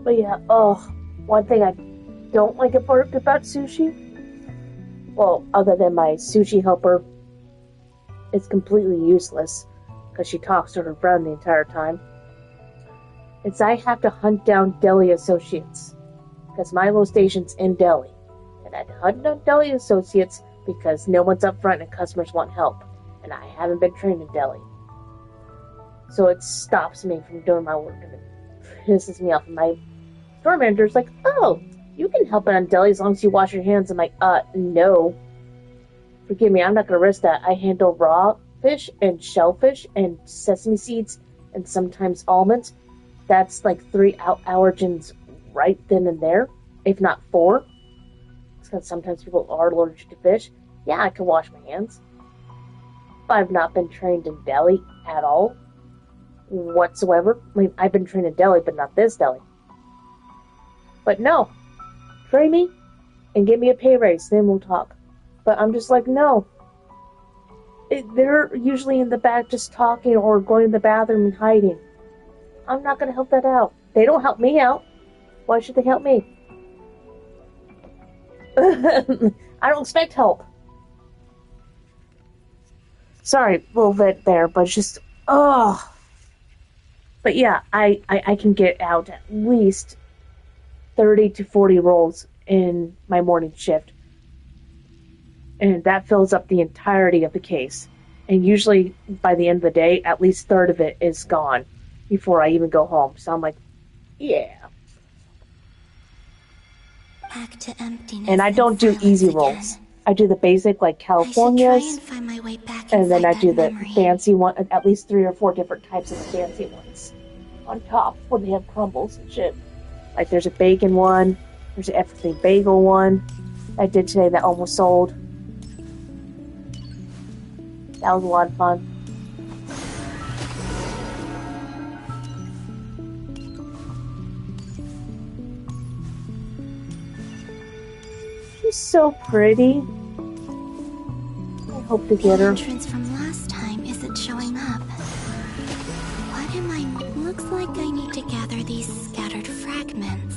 But yeah, one thing I don't like about sushi, well, other than my sushi helper is completely useless because she talks to her friend the entire time, is I have to hunt down deli associates because Milo station's in Delhi, and I had to hunt down deli associates because no one's up front and customers want help, and I haven't been trained in Delhi, so it stops me from doing my work and it pisses me off. And my store manager's like, "Oh, you can help it on deli as long as you wash your hands." I'm like, no. Forgive me, I'm not gonna risk that. I handle raw fish and shellfish and sesame seeds and sometimes almonds. That's like 3 allergens right then and there, if not 4. Because sometimes people are allergic to fish. Yeah, I can wash my hands. But I've not been trained in deli at all. Whatsoever. I mean, I've been trained in deli, but not this deli. But no. Train me and give me a pay raise, then we'll talk. But I'm just like, no. They're usually in the back just talking or going to the bathroom and hiding. I'm not going to help that out. They don't help me out. Why should they help me? I don't expect help. Sorry, a little bit there, but just, But yeah, I can get out at least 30 to 40 rolls in my morning shift. And that fills up the entirety of the case. And usually, by the end of the day, at least a third of it is gone before I even go home. So I'm like, yeah. Back to emptiness. And I don't do easy rolls. I do the basic, like California's. I should try and find my way back and then I do the memory. fancy one, at least 3 or 4 different types of fancy ones. On top, when they have crumbles and shit. Like there's a bacon one, there's an everything bagel one I did today that almost sold. That was a lot of fun. She's so pretty. I hope to get her. The entrance from last time isn't showing up. What am I... Looks like I need to gather these scattered fragments.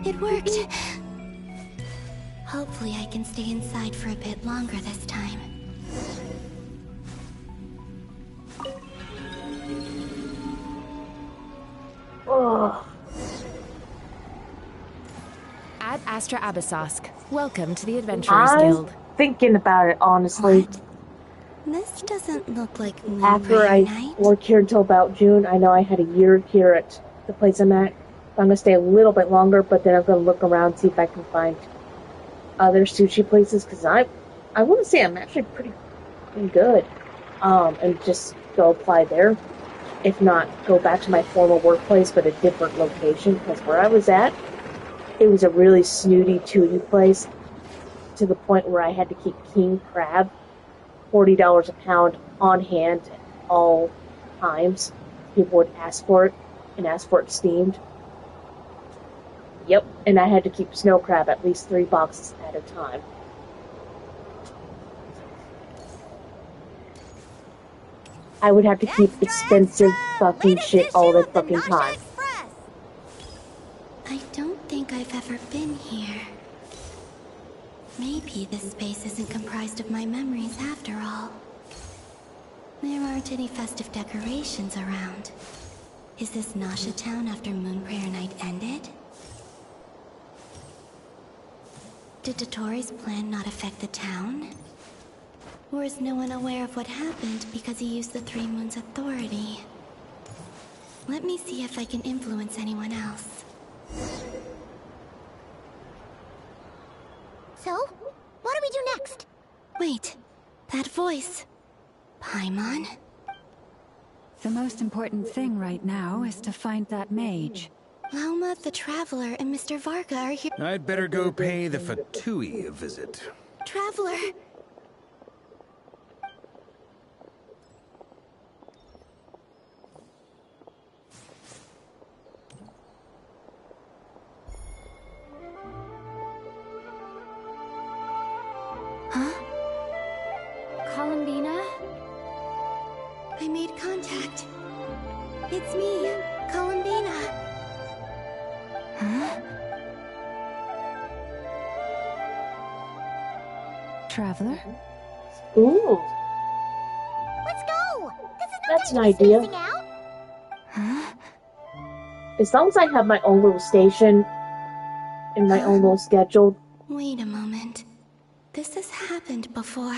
It worked. Hopefully I can stay inside for a bit longer this time. Oh. Ad Astra Abyssosk. Welcome to the Adventurers Guild. I'm thinking about it, honestly. What? This doesn't look like After I work here until about June, I know I had a year here at the place I'm at. I'm going to stay a little bit longer, but then I'm going to look around, see if I can find other sushi places, because I want to say I'm actually pretty good. And just go apply there. If not, go back to my former workplace, but a different location, because where I was at, it was a really snooty, tooty place, to the point where I had to keep king crab, $40 a pound, on hand at all times. People would ask for it, and ask for it steamed. Yep, and I had to keep snow crab at least 3 boxes at a time. I would have to keep expensive fucking shit all the fucking time. I don't think I've ever been here. Maybe this space isn't comprised of my memories after all. There aren't any festive decorations around. Is this Nasha Town after Moon Prayer Night ended? Did Dottoro's plan not affect the town? Or is no one aware of what happened because he used the Three Moons' authority? Let me see if I can influence anyone else. So, what do we do next? Wait, that voice. Paimon? The most important thing right now is to find that mage. Lauma, the Traveler, and Mr. Varga are here. I'd better go pay the Fatui a visit. Traveler! Columbina? I made contact. It's me, Columbina. Huh? Traveler? Ooh. Let's go! This is That's an idea. out. Huh? As long as I have my own little station and my own little schedule, Wait a moment. This has happened before.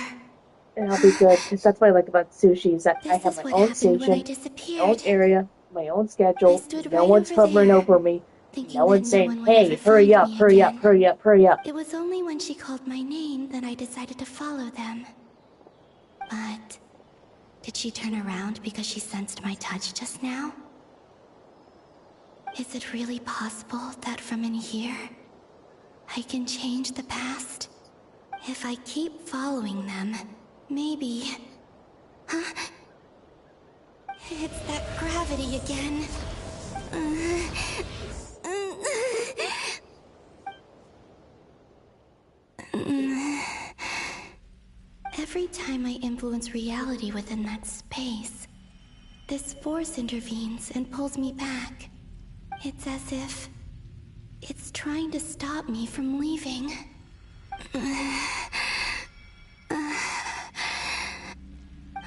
and I'll be good. Because that's what I like about sushi is that I This have is my what own happened when I station, my own disappeared. area, my own schedule. stood No right one's over hovering there, over me. thinking No that one's no saying, one would "Hey, ever hurry find up, me hurry up, again. hurry up, hurry up." It was only when she called my name that I decided to follow them. But did she turn around because she sensed my touch just now? Is it really possible that from in here, I can change the past? If I keep following them, maybe... Huh? It's that gravity again. Every time I influence reality within that space, this force intervenes and pulls me back. It's as if it's trying to stop me from leaving.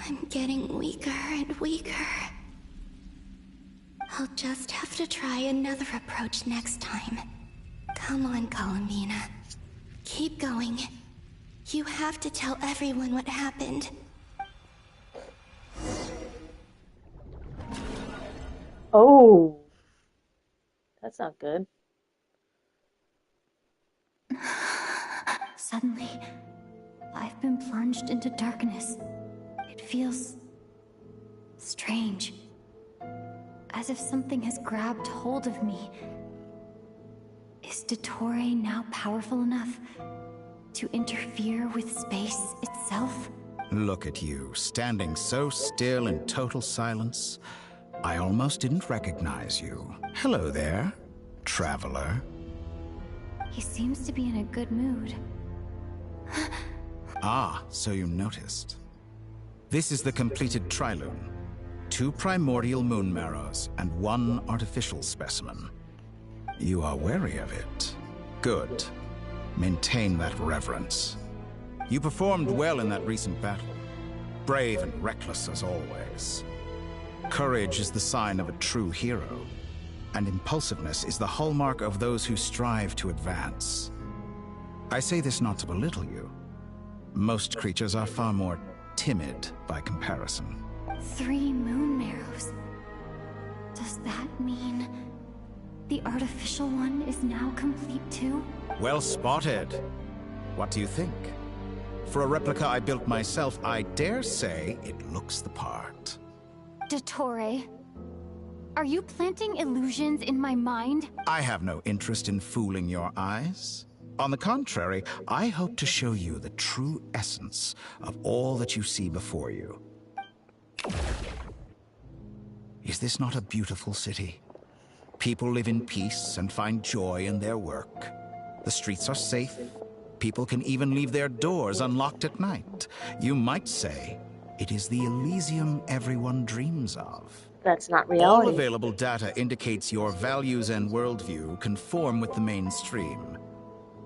I'm getting weaker and weaker. I'll just have to try another approach next time. Come on, Columbina. Keep going. You have to tell everyone what happened. Oh. That's not good. Suddenly, I've been plunged into darkness. It feels strange. As if something has grabbed hold of me. Is Dottore now powerful enough to interfere with space itself? Look at you, standing so still in total silence. I almost didn't recognize you. Hello there, traveler. He seems to be in a good mood. Ah, so you noticed. This is the completed Trilune. 2 primordial moon marrows and 1 artificial specimen. You are wary of it. Good. Maintain that reverence. You performed well in that recent battle. Brave and reckless as always. Courage is the sign of a true hero, and impulsiveness is the hallmark of those who strive to advance. I say this not to belittle you. Most creatures are far more timid by comparison. 3 moon marrows. Does that mean the artificial one is now complete too? Well spotted. What do you think? For a replica I built myself, I dare say it looks the part. Dottore, are you planting illusions in my mind? I have no interest in fooling your eyes. On the contrary, I hope to show you the true essence of all that you see before you. Is this not a beautiful city? People live in peace and find joy in their work. The streets are safe. People can even leave their doors unlocked at night. You might say It is the Elysium everyone dreams of. That's not All reality. available data indicates your values and worldview conform with the mainstream.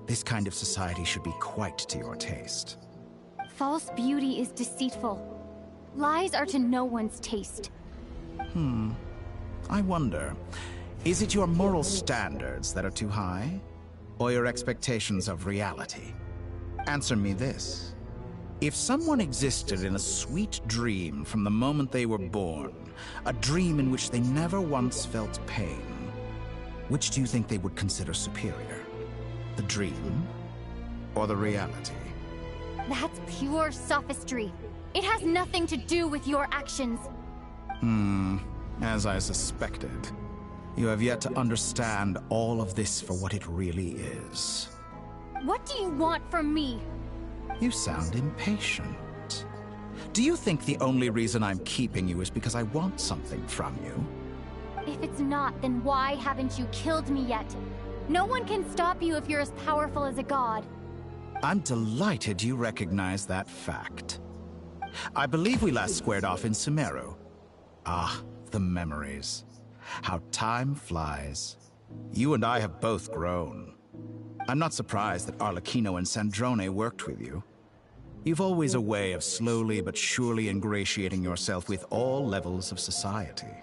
This kind of society should be quite to your taste. False beauty is deceitful. Lies are to no one's taste. I wonder, is it your moral standards that are too high? Or your expectations of reality? Answer me this. If someone existed in a sweet dream from the moment they were born, a dream in which they never once felt pain, which do you think they would consider superior? The dream or the reality? That's pure sophistry. It has nothing to do with your actions. As I suspected. You have yet to understand all of this for what it really is. What do you want from me? You sound impatient. Do you think the only reason I'm keeping you is because I want something from you? If it's not, then why haven't you killed me yet? No one can stop you if you're as powerful as a god. I'm delighted you recognize that fact. I believe we last squared off in Sumeru. Ah, the memories. How time flies. You and I have both grown. I'm not surprised that Arlecchino and Sandrone worked with you. You've always a way of slowly but surely ingratiating yourself with all levels of society.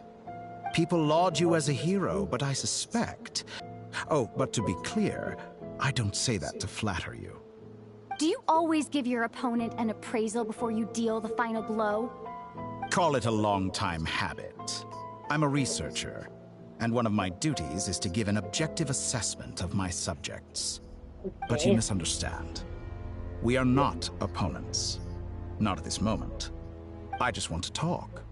People laud you as a hero, but I suspect... Oh, but to be clear, I don't say that to flatter you. Do you always give your opponent an appraisal before you deal the final blow? Call it a long-time habit. I'm a researcher, and one of my duties is to give an objective assessment of my subjects. But you misunderstand. We are not opponents. Not at this moment. I just want to talk.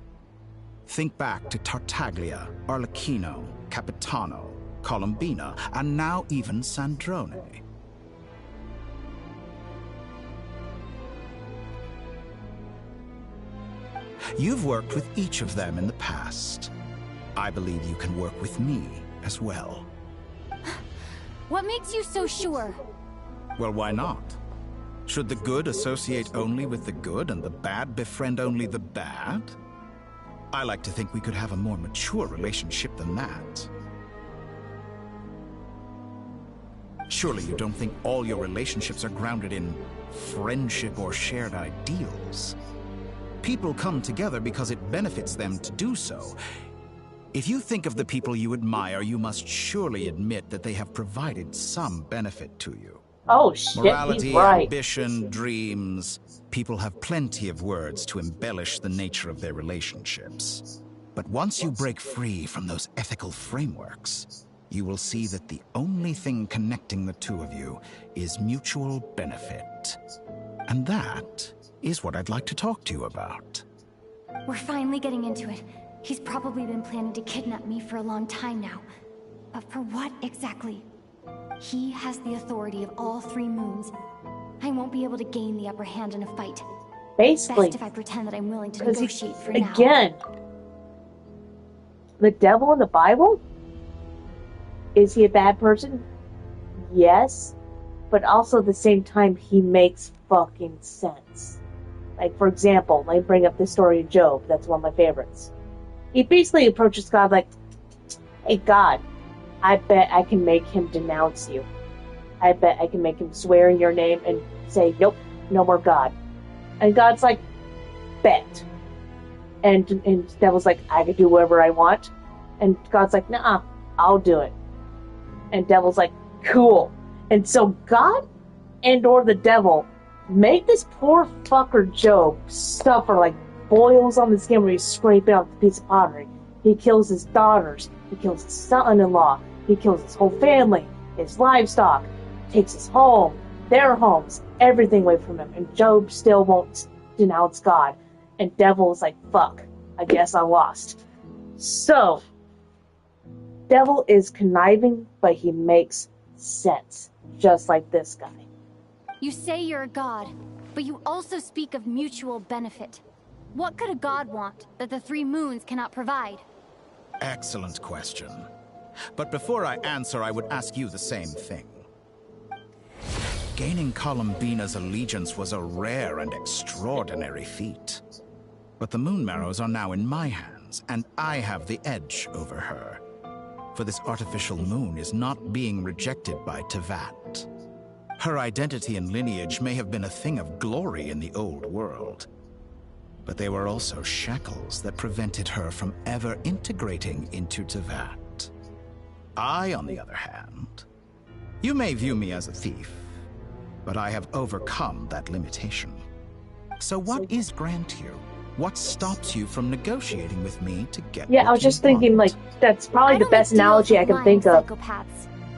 Think back to Tartaglia, Arlecchino, Capitano, Colombina, and now even Sandrone. You've worked with each of them in the past. I believe you can work with me as well. What makes you so sure? Well, why not? Should the good associate only with the good and the bad befriend only the bad? I like to think we could have a more mature relationship than that. Surely you don't think all your relationships are grounded in friendship or shared ideals? People come together because it benefits them to do so. If you think of the people you admire, you must surely admit that they have provided some benefit to you. Oh shit, Morality, he's right. ambition, dreams. People have plenty of words to embellish the nature of their relationships. But once you break free from those ethical frameworks, you will see that the only thing connecting the two of you is mutual benefit. And that is what I'd like to talk to you about. We're finally getting into it. He's probably been planning to kidnap me for a long time now. But for what exactly? He has the authority of all three moons. I won't be able to gain the upper hand in a fight. Basically. Best if I pretend that I'm willing to negotiate for now. Again, the devil in the Bible? Is he a bad person? Yes. But also at the same time, he makes fucking sense. Like, for example, let me bring up the story of Job. That's one of my favorites. He basically approaches God like, hey, God, I bet I can make him denounce you. I bet I can make him swear in your name and say, nope, no more God. And God's like, bet. And the devil's like, I can do whatever I want. And God's like, nah, I'll do it. And devil's like, cool. And so God and or the devil make this poor fucker Job suffer like boils on the skin where he's scraping off the piece of pottery. He kills his daughters. He kills his son-in-law. He kills his whole family, his livestock, takes his home, their homes, everything away from him. And Job still won't denounce God. And devil's like, fuck, I guess I lost. So, devil is conniving, but he makes sense. Just like this guy. You say you're a god, but you also speak of mutual benefit. What could a god want that the three moons cannot provide? Excellent question. But before I answer, I would ask you the same thing. Gaining Colombina's allegiance was a rare and extraordinary feat. But the Moon Marrows are now in my hands, and I have the edge over her. For this artificial moon is not being rejected by Tevat. Her identity and lineage may have been a thing of glory in the old world, but they were also shackles that prevented her from ever integrating into Tevat. I, on the other hand, you may view me as a thief, but I have overcome that limitation. So what is Grantier? What stops you from negotiating with me to get Yeah, I was just thinking, like, that's probably the best analogy I can think of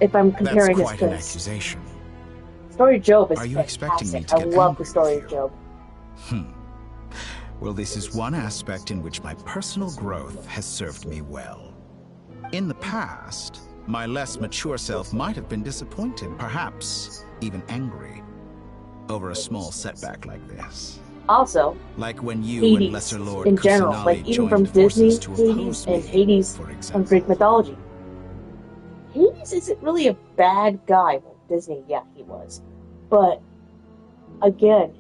if I'm comparing That's his quite an case. accusation. Story of Job is Are you fantastic. expecting me to I get love angry the story with of Job. Well, this is one aspect in which my personal growth has served me well. In the past, my less mature self might have been disappointed, perhaps even angry, over a small setback like this. Also, Like when you Hades, and Lesser Lord in general, Kusanali like even joined from Disney, forces to Hades, oppose me, and Hades for from example. Greek mythology. Hades isn't really a bad guy. Well, Disney, yeah, he was. But, again,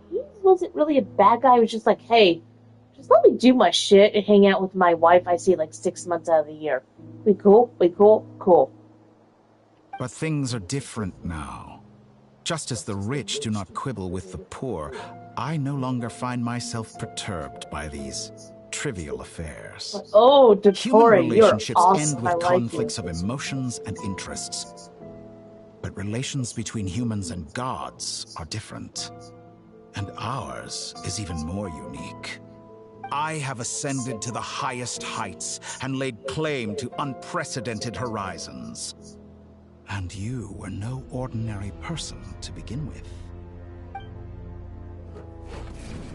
he wasn't really a bad guy. He was just like, hey, just let me do my shit and hang out with my wife I see like 6 months out of the year. We cool? We cool? Cool. But things are different now. Just as the rich do not quibble with the poor, I no longer find myself perturbed by these trivial affairs. Oh, Human Dottore, you're relationships awesome. end with I like conflicts you. of emotions and interests. But relations between humans and gods are different. And ours is even more unique. I have ascended to the highest heights and laid claim to unprecedented horizons. And you were no ordinary person to begin with.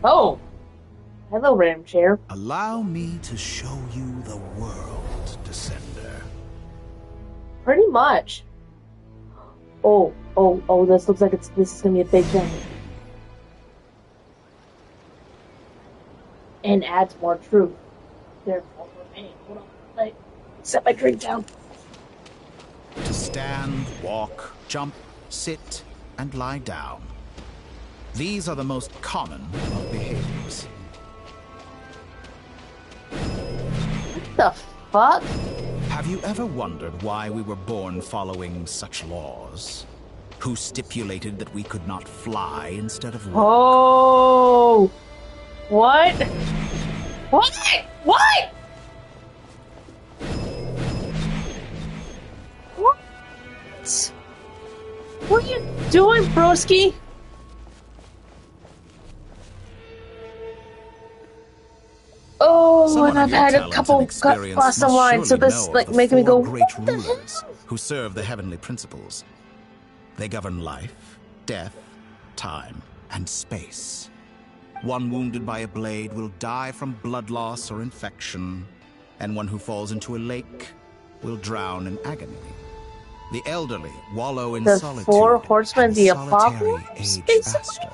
Oh. Hello, Ram Chair. Allow me to show you the world, Descender. Pretty much. Oh, this looks like this is gonna be a big thing. And adds more truth. Therefore, remain. Hold on. Let me set my drink down. To stand, walk, jump, sit, and lie down. These are the most common of behaviors. What the fuck? Have you ever wondered why we were born following such laws? Who stipulated that we could not fly instead of walk? Oh! What? What? What? What? What are you doing, broski? Oh, Someone and I've of your had a talents couple and experience glass of must wine, so surely this know like of the making me go. four great rulers who serve the heavenly principles. They govern life, death, time, and space. One wounded by a blade will die from blood loss or infection, and one who falls into a lake will drown in agony. The elderly wallow in The solitude. four horsemen, and the solitary apocalypse, age basically? faster.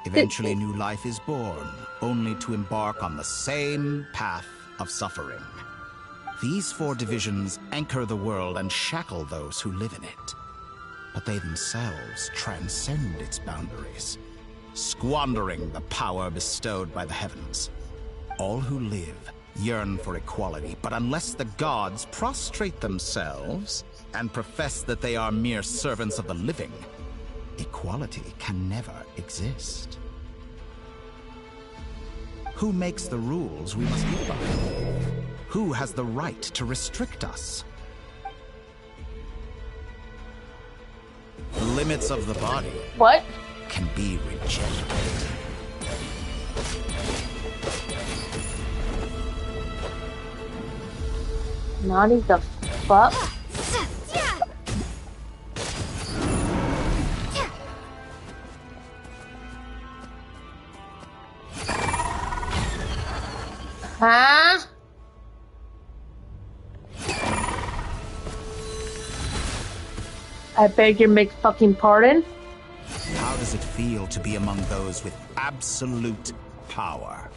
Eventually, new life is born, only to embark on the same path of suffering. These four divisions anchor the world and shackle those who live in it. But they themselves transcend its boundaries, squandering the power bestowed by the heavens. All who live yearn for equality, but unless the gods prostrate themselves and profess that they are mere servants of the living, equality can never exist. Who makes the rules we must live by? Who has the right to restrict us? The limits of the body can be rejected. Naughty the fuck? Huh? I beg your fucking pardon? How does it feel to be among those with absolute power?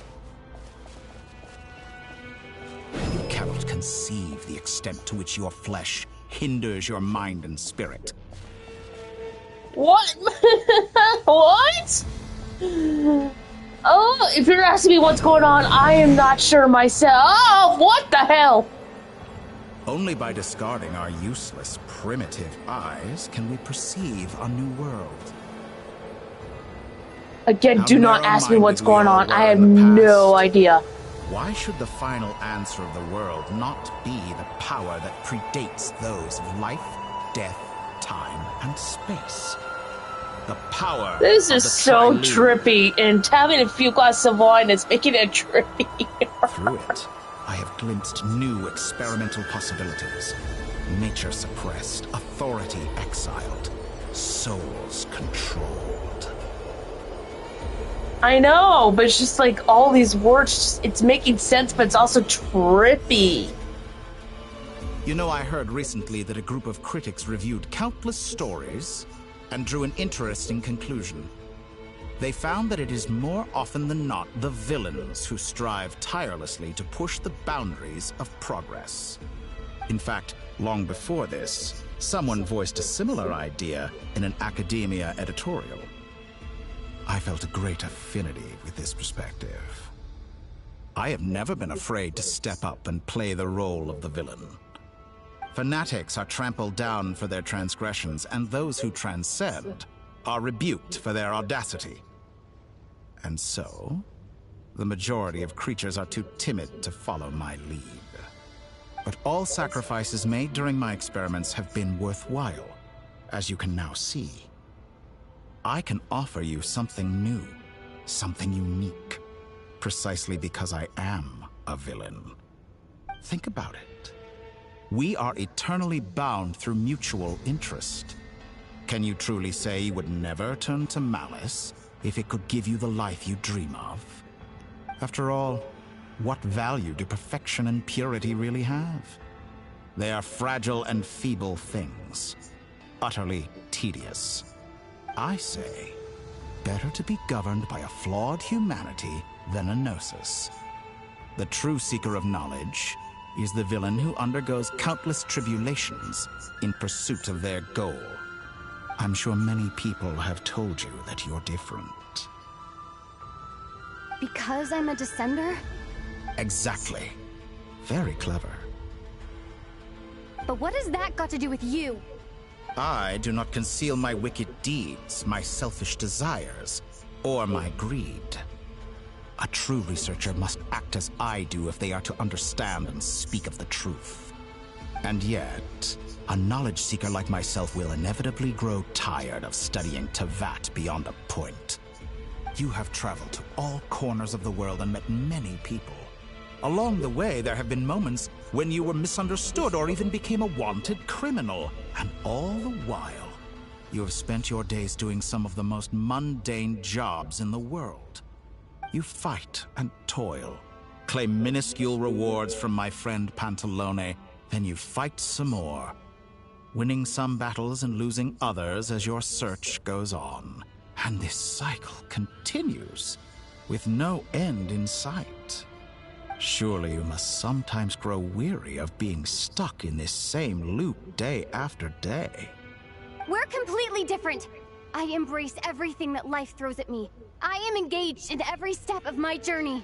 You cannot conceive the extent to which your flesh hinders your mind and spirit. What? What? Oh, if you're asking me what's going on, I am not sure myself. Oh, what the hell? Only by discarding our useless, primitive eyes can we perceive a new world. Again, How do not ask me what's going on. I have narrow-minded we all were in the no past. idea. Why should the final answer of the world not be the power that predates those of life, death, time, and space? The power This of is the so Trilude. trippy, and having a few glasses of wine is making it trippy. Through it, I have glimpsed new experimental possibilities. Nature suppressed, authority exiled, souls controlled. I know, but it's just like all these words, just, it's making sense, but it's also trippy. You know, I heard recently that a group of critics reviewed countless stories and drew an interesting conclusion. They found that it is more often than not the villains who strive tirelessly to push the boundaries of progress. In fact, long before this, someone voiced a similar idea in an academia editorial. I felt a great affinity with this perspective. I have never been afraid to step up and play the role of the villain. Fanatics are trampled down for their transgressions, and those who transcend are rebuked for their audacity. And so, the majority of creatures are too timid to follow my lead. But all sacrifices made during my experiments have been worthwhile, as you can now see. I can offer you something new, something unique, precisely because I am a villain. Think about it. We are eternally bound through mutual interest. Can you truly say you would never turn to malice if it could give you the life you dream of? After all, what value do perfection and purity really have? They are fragile and feeble things, utterly tedious. I say, better to be governed by a flawed humanity than a gnosis. The true seeker of knowledge is the villain who undergoes countless tribulations in pursuit of their goal. I'm sure many people have told you that you're different. Because I'm a descender? Exactly. Very clever. But what has that got to do with you? I do not conceal my wicked deeds, my selfish desires, or my greed. A true researcher must act as I do if they are to understand and speak of the truth. And yet, a knowledge seeker like myself will inevitably grow tired of studying Tevat beyond a point. You have traveled to all corners of the world and met many people. Along the way, there have been moments when you were misunderstood or even became a wanted criminal. And all the while, you have spent your days doing some of the most mundane jobs in the world. You fight and toil, claim minuscule rewards from my friend Pantalone, then you fight some more, winning some battles and losing others as your search goes on. And this cycle continues, with no end in sight. Surely you must sometimes grow weary of being stuck in this same loop day after day. We're completely different. I embrace everything that life throws at me. I am engaged in every step of my journey.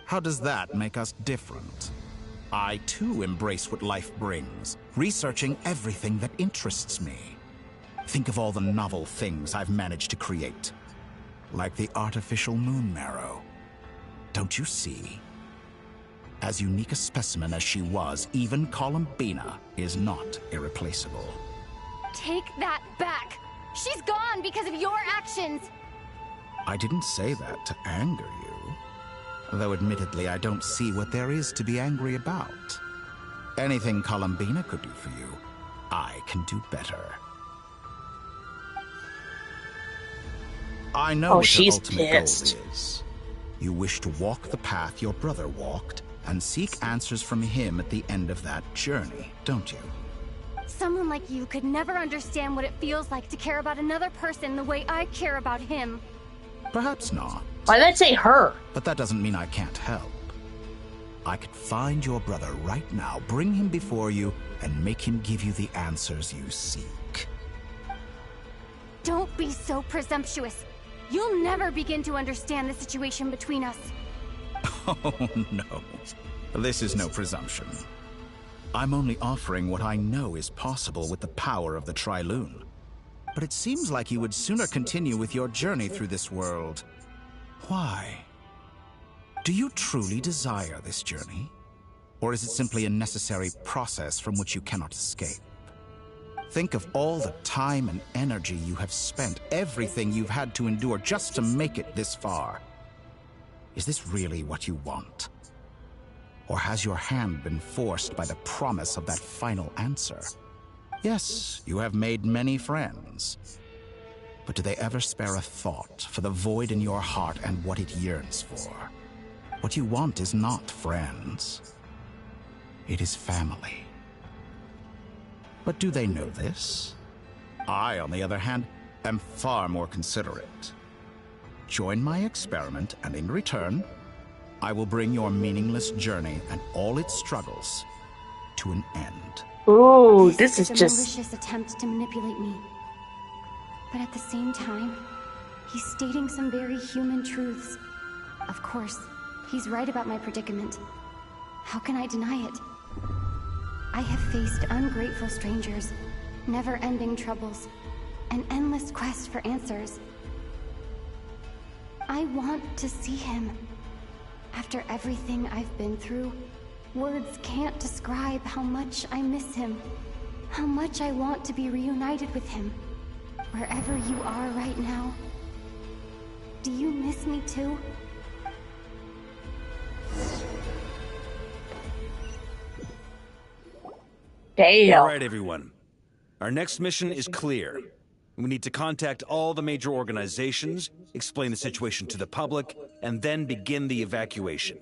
How does that make us different? I too embrace what life brings, researching everything that interests me. Think of all the novel things I've managed to create, like the artificial moon marrow. Don't you see? As unique a specimen as she was, even Columbina is not irreplaceable. Take that back. She's gone because of your actions. I didn't say that to anger you. Though admittedly, I don't see what there is to be angry about. Anything Columbina could do for you, I can do better. I know what your ultimate goal is. You wish to walk the path your brother walked and seek answers from him at the end of that journey, don't you? Someone like you could never understand what it feels like to care about another person the way I care about him. Perhaps not. Why'd I say her? But that doesn't mean I can't help. I could find your brother right now, bring him before you, and make him give you the answers you seek. Don't be so presumptuous. You'll never begin to understand the situation between us. Oh, no. This is no presumption. I'm only offering what I know is possible with the power of the Trilune. But it seems like you would sooner continue with your journey through this world. Why? Do you truly desire this journey? Or is it simply a necessary process from which you cannot escape? Think of all the time and energy you have spent, everything you've had to endure just to make it this far. Is this really what you want? Or has your hand been forced by the promise of that final answer? Yes, you have made many friends. But do they ever spare a thought for the void in your heart and what it yearns for? What you want is not friends. It is family. But do they know this? I, on the other hand, am far more considerate. Join my experiment, and in return, I will bring your meaningless journey and all its struggles to an end. Oh, this is a just... malicious attempt to manipulate me. But at the same time, he's stating some very human truths. Of course, he's right about my predicament. How can I deny it? I have faced ungrateful strangers, never-ending troubles, an endless quest for answers. I want to see him. After everything I've been through, words can't describe how much I miss him, how much I want to be reunited with him. Wherever you are right now, do you miss me too? Damn. All right, everyone. Our next mission is clear. We need to contact all the major organizations, explain the situation to the public, and then begin the evacuation.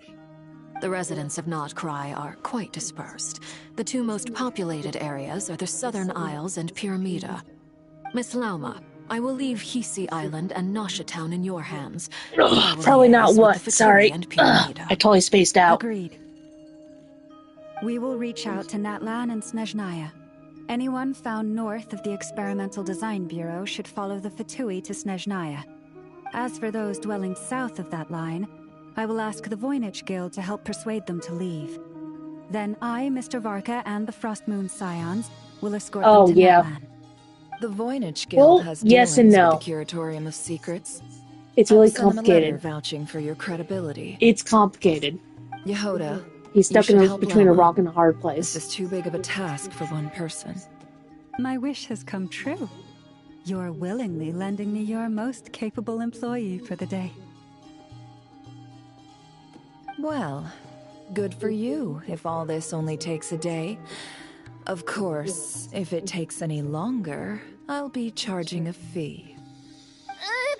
The residents of Not Krai are quite dispersed. The two most populated areas are the Southern Isles and Pyramida. Miss Lauma, I will leave Hisi Island and Nosha Town in your hands. Probably not liaise with what. the Fatui Sorry. and Pyramida. I totally spaced out. Agreed. We will reach out to Natlan and Snezhnaya. Anyone found north of the Experimental Design Bureau should follow the Fatui to Snezhnaya. As for those dwelling south of that line, I will ask the Voynich Guild to help persuade them to leave. Then I, Mr. Varka, and the Frostmoon Scions will escort them to Natlan. The Voynich Guild has yes and dealings no. with the Curatorium of Secrets. It's I will really send them a complicated. letter vouching for your credibility. It's complicated. Yehoda, He's stuck you should between a help rock and a hard place. This is too big of a task for one person. My wish has come true. You're willingly lending me your most capable employee for the day. Well, good for you if all this only takes a day. Of course, if it takes any longer, I'll be charging a fee.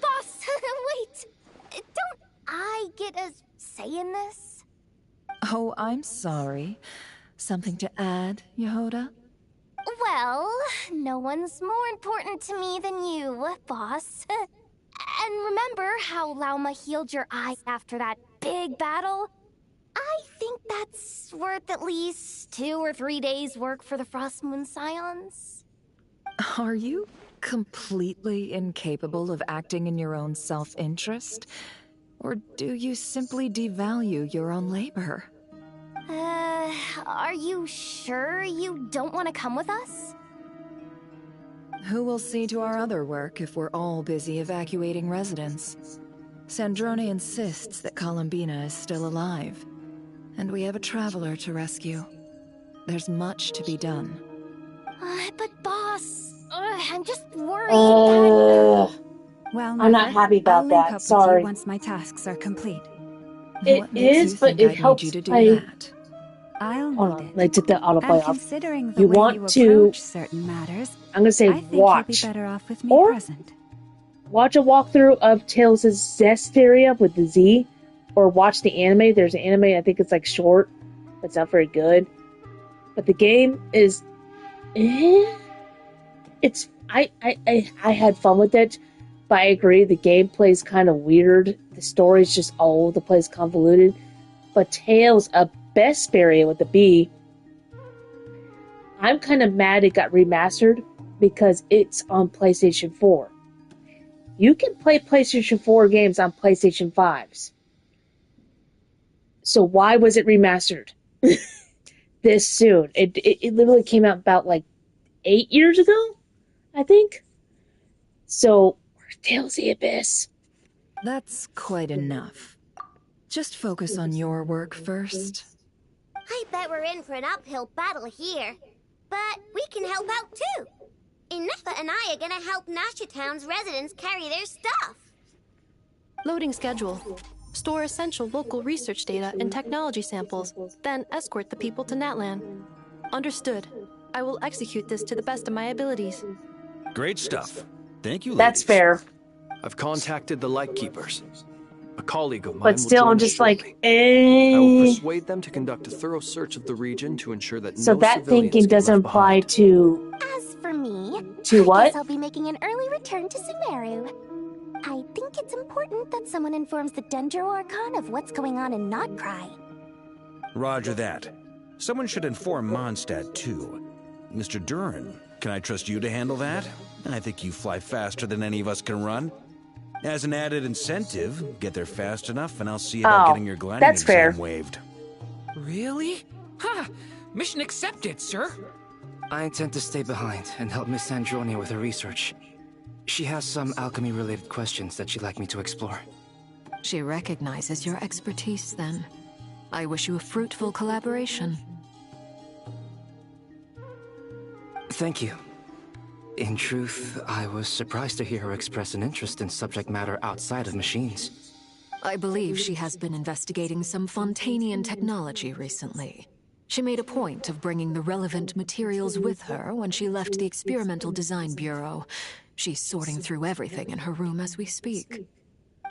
Boss, wait! Don't I get a say in this? Oh, I'm sorry. Something to add, Yehoda? Well, no one's more important to me than you, boss. And remember how Lauma healed your eye after that big battle? I think that's worth at least 2 or 3 days' work for the Frostmoon Scions. Are you completely incapable of acting in your own self-interest? Or do you simply devalue your own labor? Are you sure you don't want to come with us? Who will see to our other work if we're all busy evacuating residents? Sandrone insists that Columbina is still alive, and we have a traveler to rescue. There's much to be done. But boss, I'm just worried that... Well, I'm not happy about I'll link that. up with Sorry. you once my tasks are complete. It is, but it helps. I'll hold on, I took the autoplay and off. considering the You way want you to? approach certain matters, I'm gonna say I think watch, you'll be better off with me or present. watch a walkthrough of Tales' Zestiria with the Z, or watch the anime. There's an anime. I think it's like short. It's not very good, but the game is. It's I had fun with it, but I agree the gameplay is kind of weird. The story's just all over the place, convoluted. But Tales of Vesperia with the B, I'm kind of mad it got remastered because it's on PlayStation 4. You can play PlayStation 4 games on PlayStation 5s. So why was it remastered this soon? It literally came out about like 8 years ago, I think. So, Tales of the Abyss. That's quite enough. Just focus on your work first. I bet we're in for an uphill battle here. But we can help out too. Inefa and I are gonna help Nasha Town's residents carry their stuff. Loading schedule. Store essential local research data and technology samples, then escort the people to Natlan. Understood. I will execute this to the best of my abilities. Great stuff. Thank you, That's ladies. fair. I've contacted the Lightkeepers. A colleague of mine But still, will join I'm us just shortly. like, I will persuade them to conduct a thorough search of the region to ensure that So no that civilians thinking get doesn't left apply behind. to... As for me, To I what? guess I'll be making an early return to Sumeru. I think it's important that someone informs the Dendro Archon of what's going on in Krai. Roger that. Someone should inform Mondstadt, too. Mr. Duran, can I trust you to handle that? I think you fly faster than any of us can run. As an added incentive, get there fast enough and I'll see about getting your gliding that's exam fair. waived. Really? Ha! Mission accepted, sir. I intend to stay behind and help Miss Sandrone with her research. She has some alchemy-related questions that she'd like me to explore. She recognizes your expertise, then. I wish you a fruitful collaboration. Thank you. In truth, I was surprised to hear her express an interest in subject matter outside of machines. I believe she has been investigating some Fontanian technology recently. She made a point of bringing the relevant materials with her when she left the Experimental Design Bureau. She's sorting through everything in her room as we speak.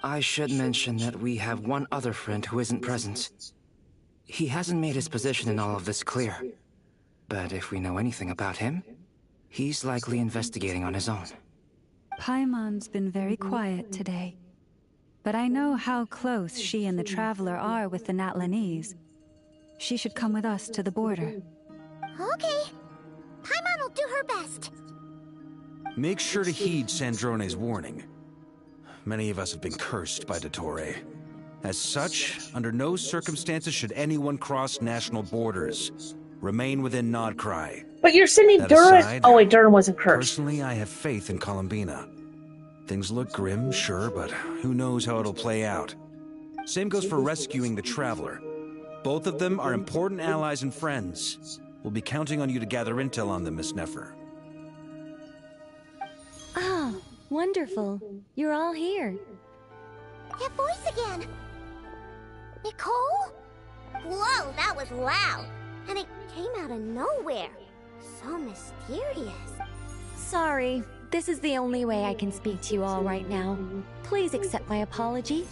I should mention that we have one other friend who isn't present. He hasn't made his position in all of this clear. But if we know anything about him, he's likely investigating on his own. Paimon's been very quiet today. But I know how close she and the Traveler are with the Natlanese. She should come with us to the border. Okay. Paimon will do her best. Make sure to heed Sandrone's warning. Many of us have been cursed by Dottore. As such, under no circumstances should anyone cross national borders. Remain within Krai. But you're sending That Duran... aside, Oh wait, Duran wasn't cursed. Personally, I have faith in Columbina. Things look grim, sure, but who knows how it'll play out. Same goes for rescuing the Traveler. Both of them are important allies and friends. We'll be counting on you to gather intel on them, Miss Nefer. Oh, wonderful. You're all here. That voice again. Nicole? Whoa, that was loud. And it came out of nowhere. So mysterious. Sorry, this is the only way I can speak to you all right now. Please accept my apology.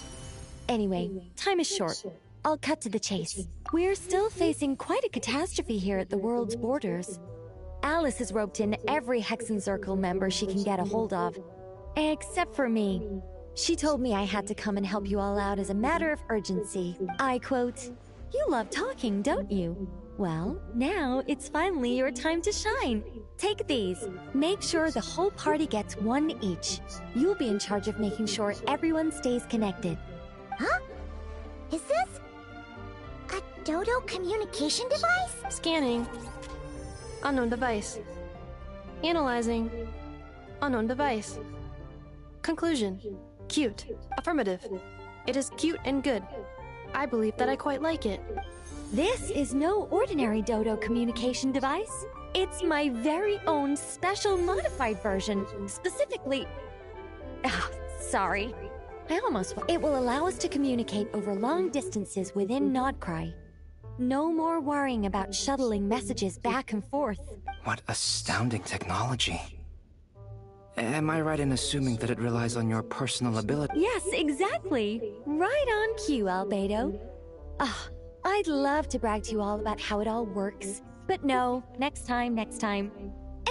Anyway, time is short. I'll cut to the chase. We're still facing quite a catastrophe here at the world's borders. Alice has roped in every Hexen Circle member she can get a hold of. Except for me. She told me I had to come and help you all out as a matter of urgency. I quote, "You love talking, don't you? Well, now it's finally your time to shine. Take these. Make sure the whole party gets one each. You'll be in charge of making sure everyone stays connected." Huh? Is this a Dodo communication device? Scanning. Unknown device. Analyzing. Unknown device. Conclusion. Cute. Affirmative. It is cute and good. I believe that I quite like it. This is no ordinary Dodo communication device. It's my very own special modified version, specifically... Ah, sorry. It will allow us to communicate over long distances within Krai. No more worrying about shuttling messages back and forth. What astounding technology. Am I right in assuming that it relies on your personal ability? Yes, exactly. Right on cue, Albedo. Ah, I'd love to brag to you all about how it all works. But no, next time.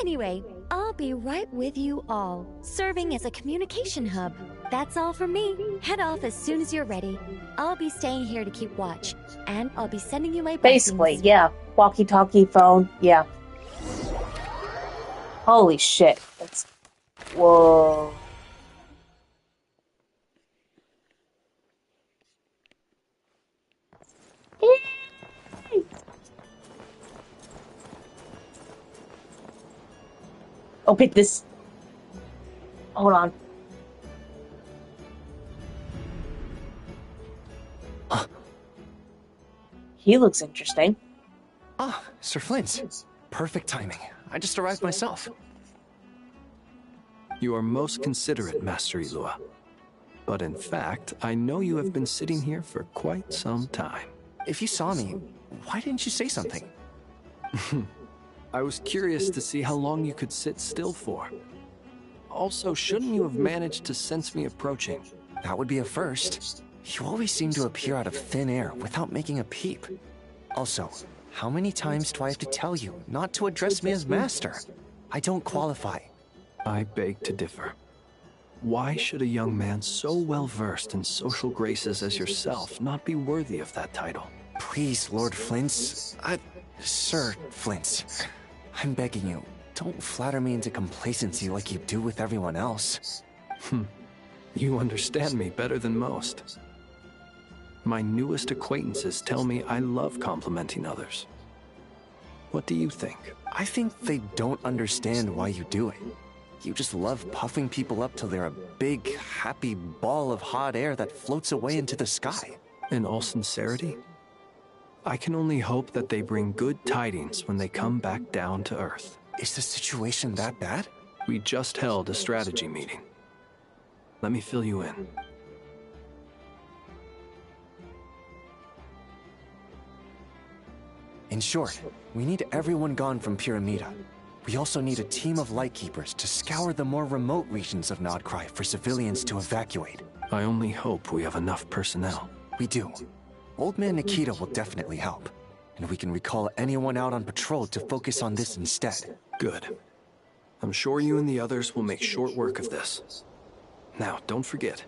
Anyway, I'll be right with you all, serving as a communication hub. That's all from me. Head off as soon as you're ready. I'll be staying here to keep watch, and I'll be sending you my blessings. Basically, yeah. Walkie-talkie, phone, yeah. Holy shit. That's... Whoa. Okay, this... Hold on. He looks interesting. Ah, Sir Flint. Perfect timing. I just arrived myself. You are most considerate, Master Ilua. But in fact, I know you have been sitting here for quite some time. If you saw me, why didn't you say something? I was curious to see how long you could sit still for. Also, shouldn't you have managed to sense me approaching? That would be a first. You always seem to appear out of thin air without making a peep. Also, how many times do I have to tell you not to address me as master? I don't qualify. I beg to differ. Why should a young man so well versed in social graces as yourself not be worthy of that title? Please, Lord Flint. Sir Flint. I'm begging you, don't flatter me into complacency like you do with everyone else. You understand me better than most. My newest acquaintances tell me I love complimenting others. What do you think? I think they don't understand why you do it. You just love puffing people up till they're a big, happy ball of hot air that floats away into the sky. In all sincerity, I can only hope that they bring good tidings when they come back down to Earth. Is the situation that bad? We just held a strategy meeting. Let me fill you in. In short, we need everyone gone from Pyramida. We also need a team of lightkeepers to scour the more remote regions of Krai for civilians to evacuate. I only hope we have enough personnel. We do. Old Man Nikita will definitely help, and we can recall anyone out on patrol to focus on this instead. Good. I'm sure you and the others will make short work of this. Now, don't forget,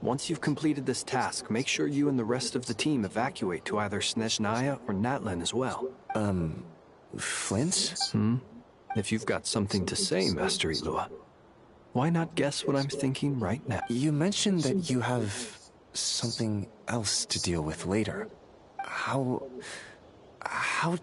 once you've completed this task, make sure you and the rest of the team evacuate to either Snezhnaya or Natlan as well. Flint? If you've got something to say, Master Ilua, why not guess what I'm thinking right now? You mentioned that you have something else to deal with later. How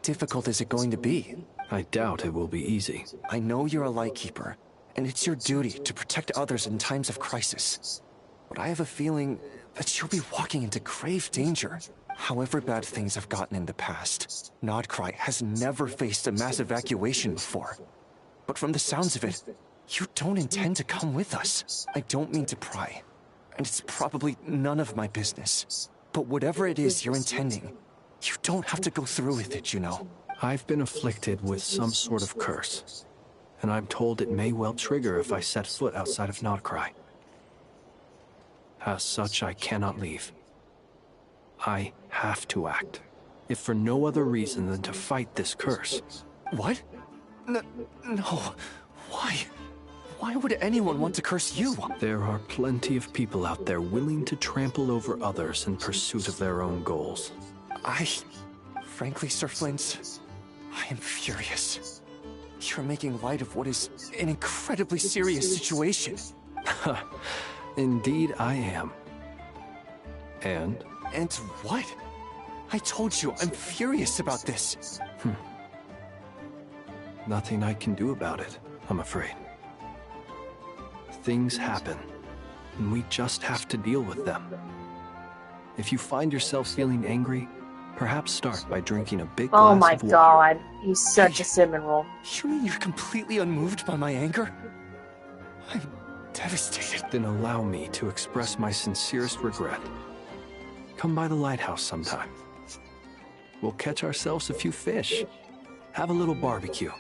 difficult is it going to be? I doubt it will be easy. I know you're a lightkeeper, and it's your duty to protect others in times of crisis. But I have a feeling that you'll be walking into grave danger. However bad things have gotten in the past, Krai has never faced a mass evacuation before. But from the sounds of it, you don't intend to come with us. I don't mean to pry, and it's probably none of my business. But whatever it is you're intending, you don't have to go through with it, you know. I've been afflicted with some sort of curse, and I'm told it may well trigger if I set foot outside of Krai. As such, I cannot leave. I have to act, if for no other reason than to fight this curse. What? No. Why? Why would anyone want to curse you? There are plenty of people out there willing to trample over others in pursuit of their own goals. Frankly, Sir Flint, I am furious. You're making light of what is an incredibly serious situation. Indeed I am. And? And what? I told you, I'm furious about this. Nothing I can do about it, I'm afraid. Things happen, and we just have to deal with them. If you find yourself feeling angry, perhaps start by drinking a big glass of water. Oh my god, he's such a cinnamon roll. You mean you're completely unmoved by my anger? I'm devastated. Then allow me to express my sincerest regret. Come by the lighthouse sometime. We'll catch ourselves a few fish, have a little barbecue,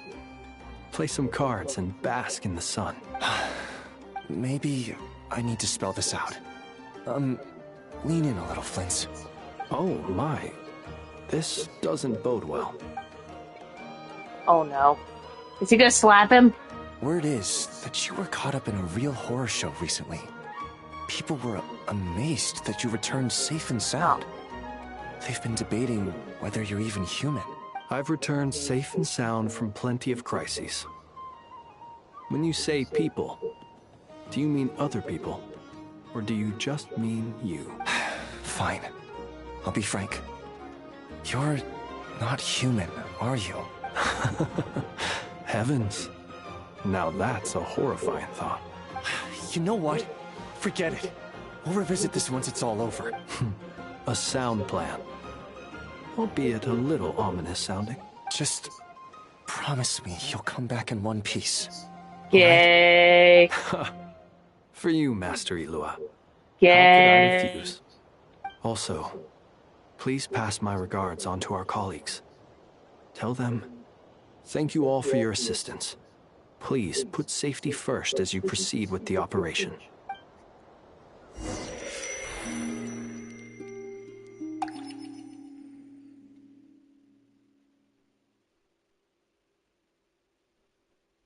play some cards, and bask in the sun. Maybe I need to spell this out. Lean in a little, Flint. Oh my, this doesn't bode well. Oh no. Is he gonna slap him? Word is that you were caught up in a real horror show recently. People were amazed that you returned safe and sound. They've been debating whether you're even human. I've returned safe and sound from plenty of crises. When you say people, do you mean other people? Or do you just mean you? Fine. I'll be frank. You're not human, are you? Heavens. Now that's a horrifying thought. You know what? Forget it. We'll revisit this once it's all over. A sound plan. Albeit a little ominous sounding. Just promise me you'll come back in one piece. Yay. For you, Master Ilua. Yay. How could I refuse? Also, please pass my regards on to our colleagues. Tell them, thank you all for your assistance. Please put safety first as you proceed with the operation.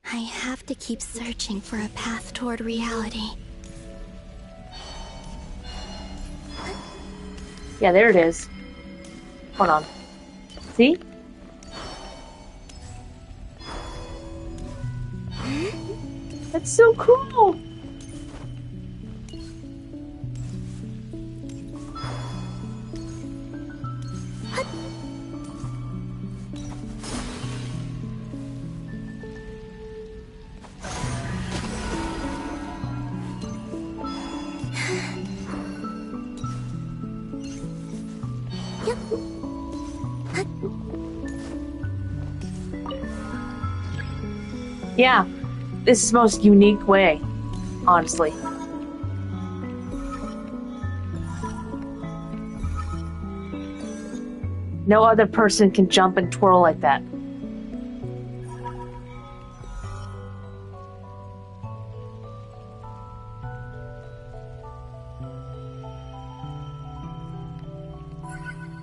I have to keep searching for a path toward reality. Yeah, there it is. Hold on. See? That's so cool! Yeah, this is the most unique way, honestly. No other person can jump and twirl like that.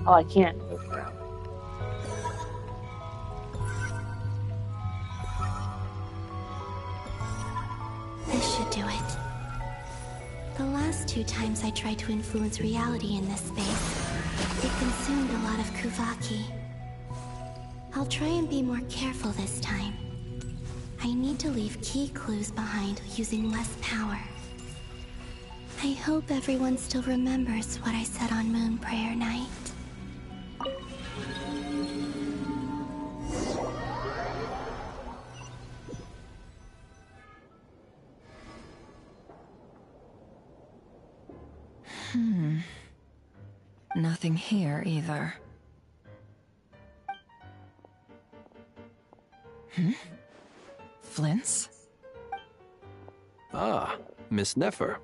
Oh, I can't move around. This should do it. The last 2 times I tried to influence reality in this space, it consumed a lot of Kuvaki. I'll try and be more careful this time. I need to leave key clues behind using less power. I hope everyone still remembers what I said on Moon Prayer Night. Nothing here either. Flints? Ah, Miss Nefer.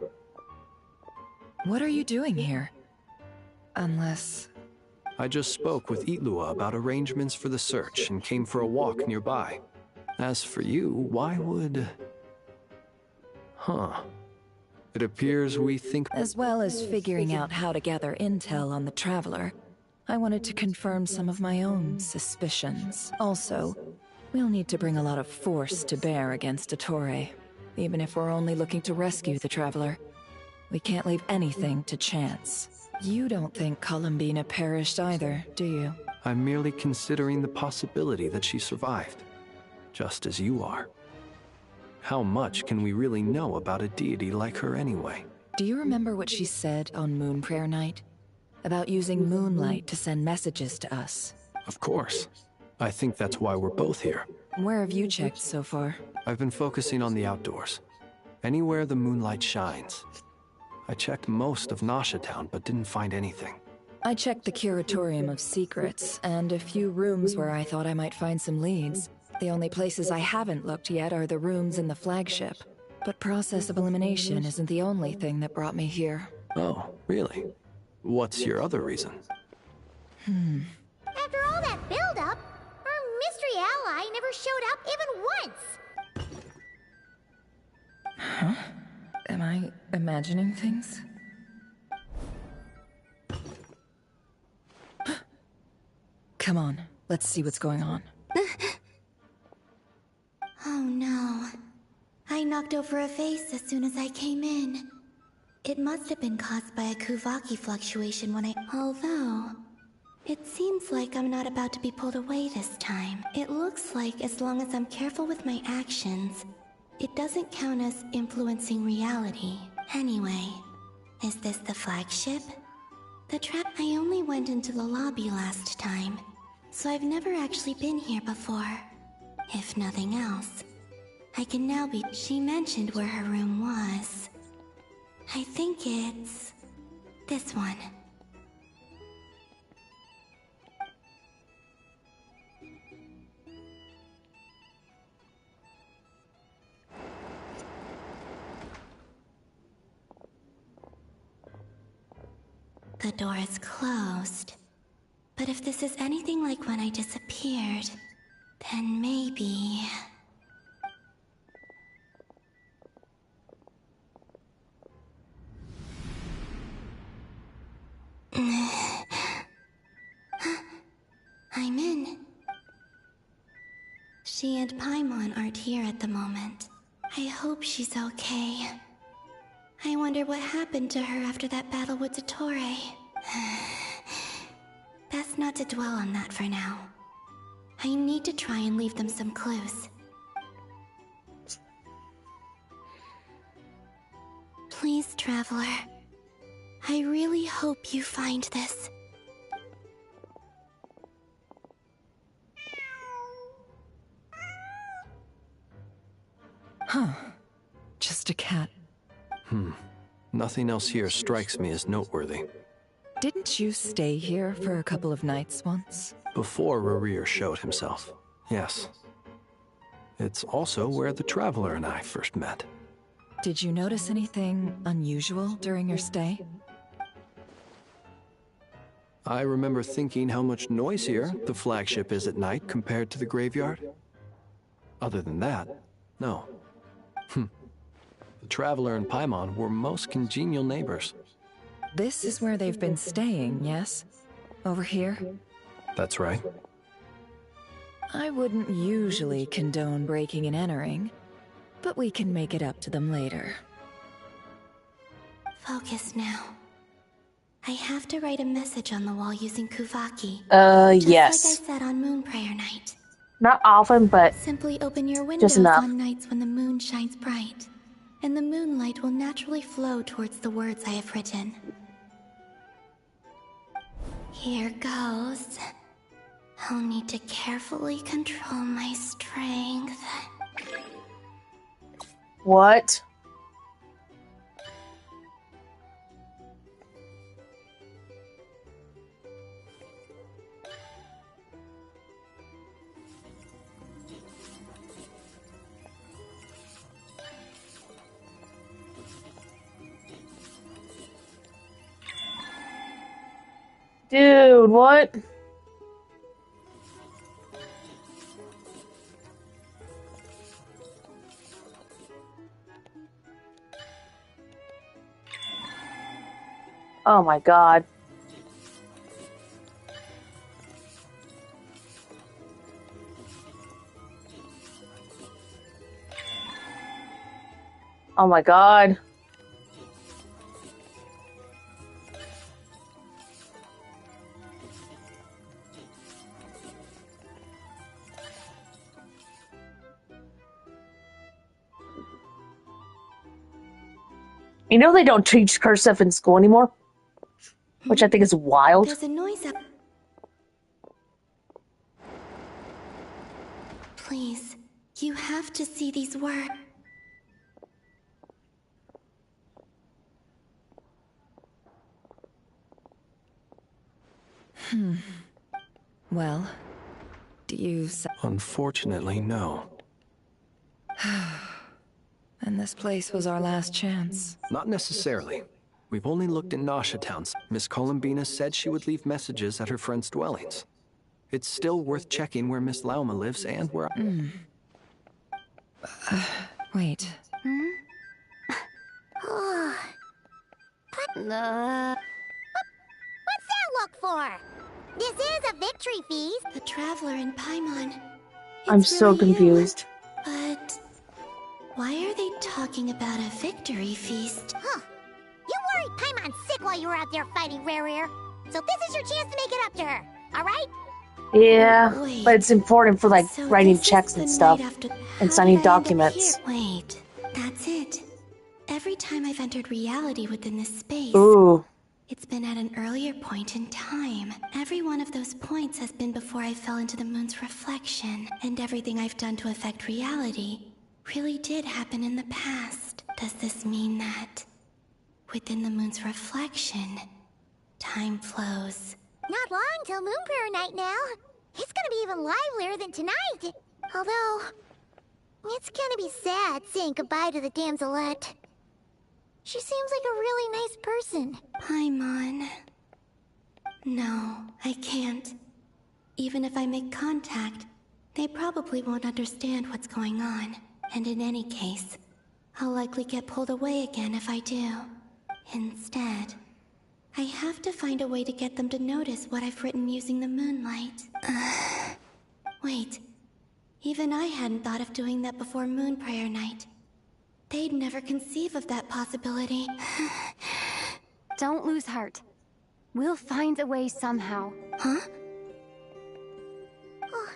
What are you doing here? Unless... I just spoke with Ilua about arrangements for the search and came for a walk nearby. As for you, why would... It appears we think... As well as figuring out how to gather intel on the Traveler, I wanted to confirm some of my own suspicions. Also, we'll need to bring a lot of force to bear against Ettore, even if we're only looking to rescue the Traveler. We can't leave anything to chance. You don't think Columbina perished either, do you? I'm merely considering the possibility that she survived, just as you are. How much can we really know about a deity like her anyway? Do you remember what she said on Moon Prayer Night? About using moonlight to send messages to us? Of course. I think that's why we're both here. Where have you checked so far? I've been focusing on the outdoors. Anywhere the moonlight shines. I checked most of Nasha Town, but didn't find anything. I checked the Curatorium of Secrets, and a few rooms where I thought I might find some leads. The only places I haven't looked yet are the rooms in the flagship. But process of elimination isn't the only thing that brought me here. Oh, really? What's your other reason? After all that build-up, our mystery ally never showed up even once! Huh? Am I imagining things? Come on, let's see what's going on. Oh no. I knocked over a vase as soon as I came in. It must have been caused by a Kuvaki fluctuation when Although, it seems like I'm not about to be pulled away this time. It looks like as long as I'm careful with my actions, it doesn't count as influencing reality. Anyway, is this the flagship? I only went into the lobby last time, so I've never actually been here before. If nothing else, I can now be... She mentioned where her room was. I think it's... this one. The door is closed. But if this is anything like when I disappeared, then maybe... I'm in. She and Paimon aren't here at the moment. I hope she's okay. I wonder what happened to her after that battle with Dottore. Best not to dwell on that for now. I need to try and leave them some clues. Please, Traveler. I really hope you find this. Huh. Just a cat. Nothing else here strikes me as noteworthy. Didn't you stay here for a couple of nights once? Before Rerir showed himself, yes. It's also where the Traveler and I first met. Did you notice anything unusual during your stay? I remember thinking how much noisier the flagship is at night compared to the graveyard. Other than that, no. The Traveler and Paimon were most congenial neighbors. This is where they've been staying, yes? Over here? That's right. I wouldn't usually condone breaking and entering, but we can make it up to them later. Focus now. I have to write a message on the wall using Kuvaki. Yes. Just like I said on Moon Prayer Night. Not often, but simply open your windows enough. on nights when the moon shines bright, and the moonlight will naturally flow towards the words I have written. Here goes. I'll need to carefully control my strength. What? Dude, what? Oh my god. Oh my god. You know they don't teach cursive in school anymore? Which I think is wild. There's a noise up. Please, you have to see these words. Well, do you... Unfortunately, no. And this place was our last chance. Not necessarily. We've only looked in Nasha towns. Miss Columbina said she would leave messages at her friends' dwellings. It's still worth checking where Miss Lauma lives and where Wait. What's that look for? This is a victory feast. The Traveler and Paimon. I'm so confused. But why are they talking about a victory feast? Huh. You worried Paimon sick while you were out there fighting Rerir. So this is your chance to make it up to her, alright? Yeah, Wait, but it's important for like so writing this is checks the and stuff night after... and How signing did I end up documents. here? Wait, that's it. Every time I've entered reality within this space, Ooh. it's been at an earlier point in time. Every one of those points has been before I fell into the moon's reflection, and everything I've done to affect reality really did happen in the past. Does this mean that within the moon's reflection, time flows? Not long till Moon Prayer Night now. It's gonna be even livelier than tonight. Although, it's gonna be sad saying goodbye to the damselette. She seems like a really nice person. Paimon. No, I can't. Even if I make contact, they probably won't understand what's going on. And in any case, I'll likely get pulled away again if I do. Instead, I have to find a way to get them to notice what I've written using the moonlight. Wait. Even I hadn't thought of doing that before Moon Prayer Night. They'd never conceive of that possibility. Don't lose heart. We'll find a way somehow. Huh? Oh,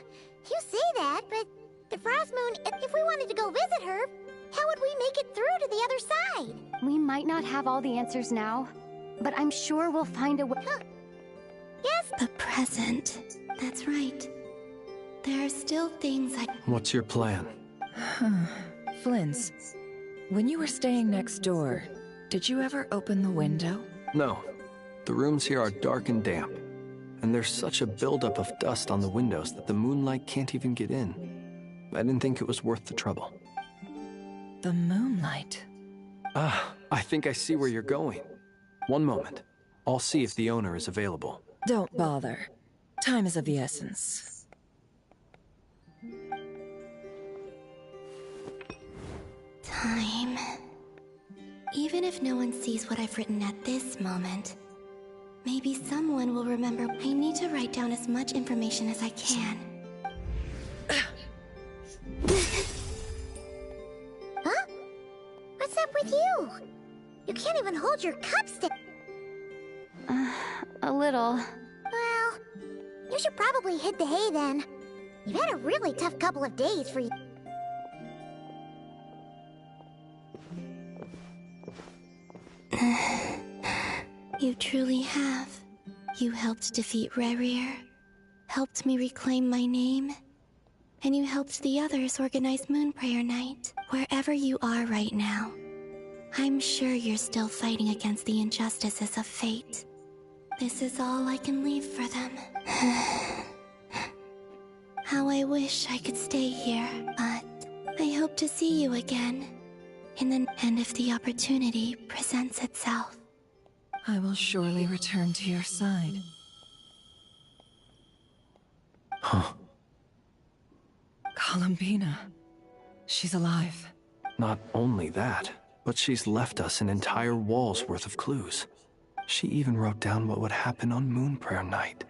you say that, but the Frost Moon, if we wanted to go visit her, how would we make it through to the other side? We might not have all the answers now, but I'm sure we'll find a way. Yes? The present. That's right. There are still things I... What's your plan? Flins, when you were staying next door, did you ever open the window? No. The rooms here are dark and damp, and there's such a buildup of dust on the windows that the moonlight can't even get in. I didn't think it was worth the trouble. The moonlight? I think I see where you're going. One moment. I'll see if the owner is available. Don't bother. Time is of the essence. Time. Even if no one sees what I've written at this moment, maybe someone will remember. I need to write down as much information as I can. Huh? What's up with you? You can't even hold your cup still. A little. Well, you should probably hit the hay then. You've had a really tough couple of days for you. You truly have. You helped defeat Rerir, helped me reclaim my name, and you helped the others organize Moon Prayer Night. Wherever you are right now, I'm sure you're still fighting against the injustices of fate. This is all I can leave for them. How I wish I could stay here, but I hope to see you again. And if the opportunity presents itself. I will surely return to your side. Huh. Columbina. She's alive. Not only that, but she's left us an entire wall's worth of clues. She even wrote down what would happen on Moon Prayer Night.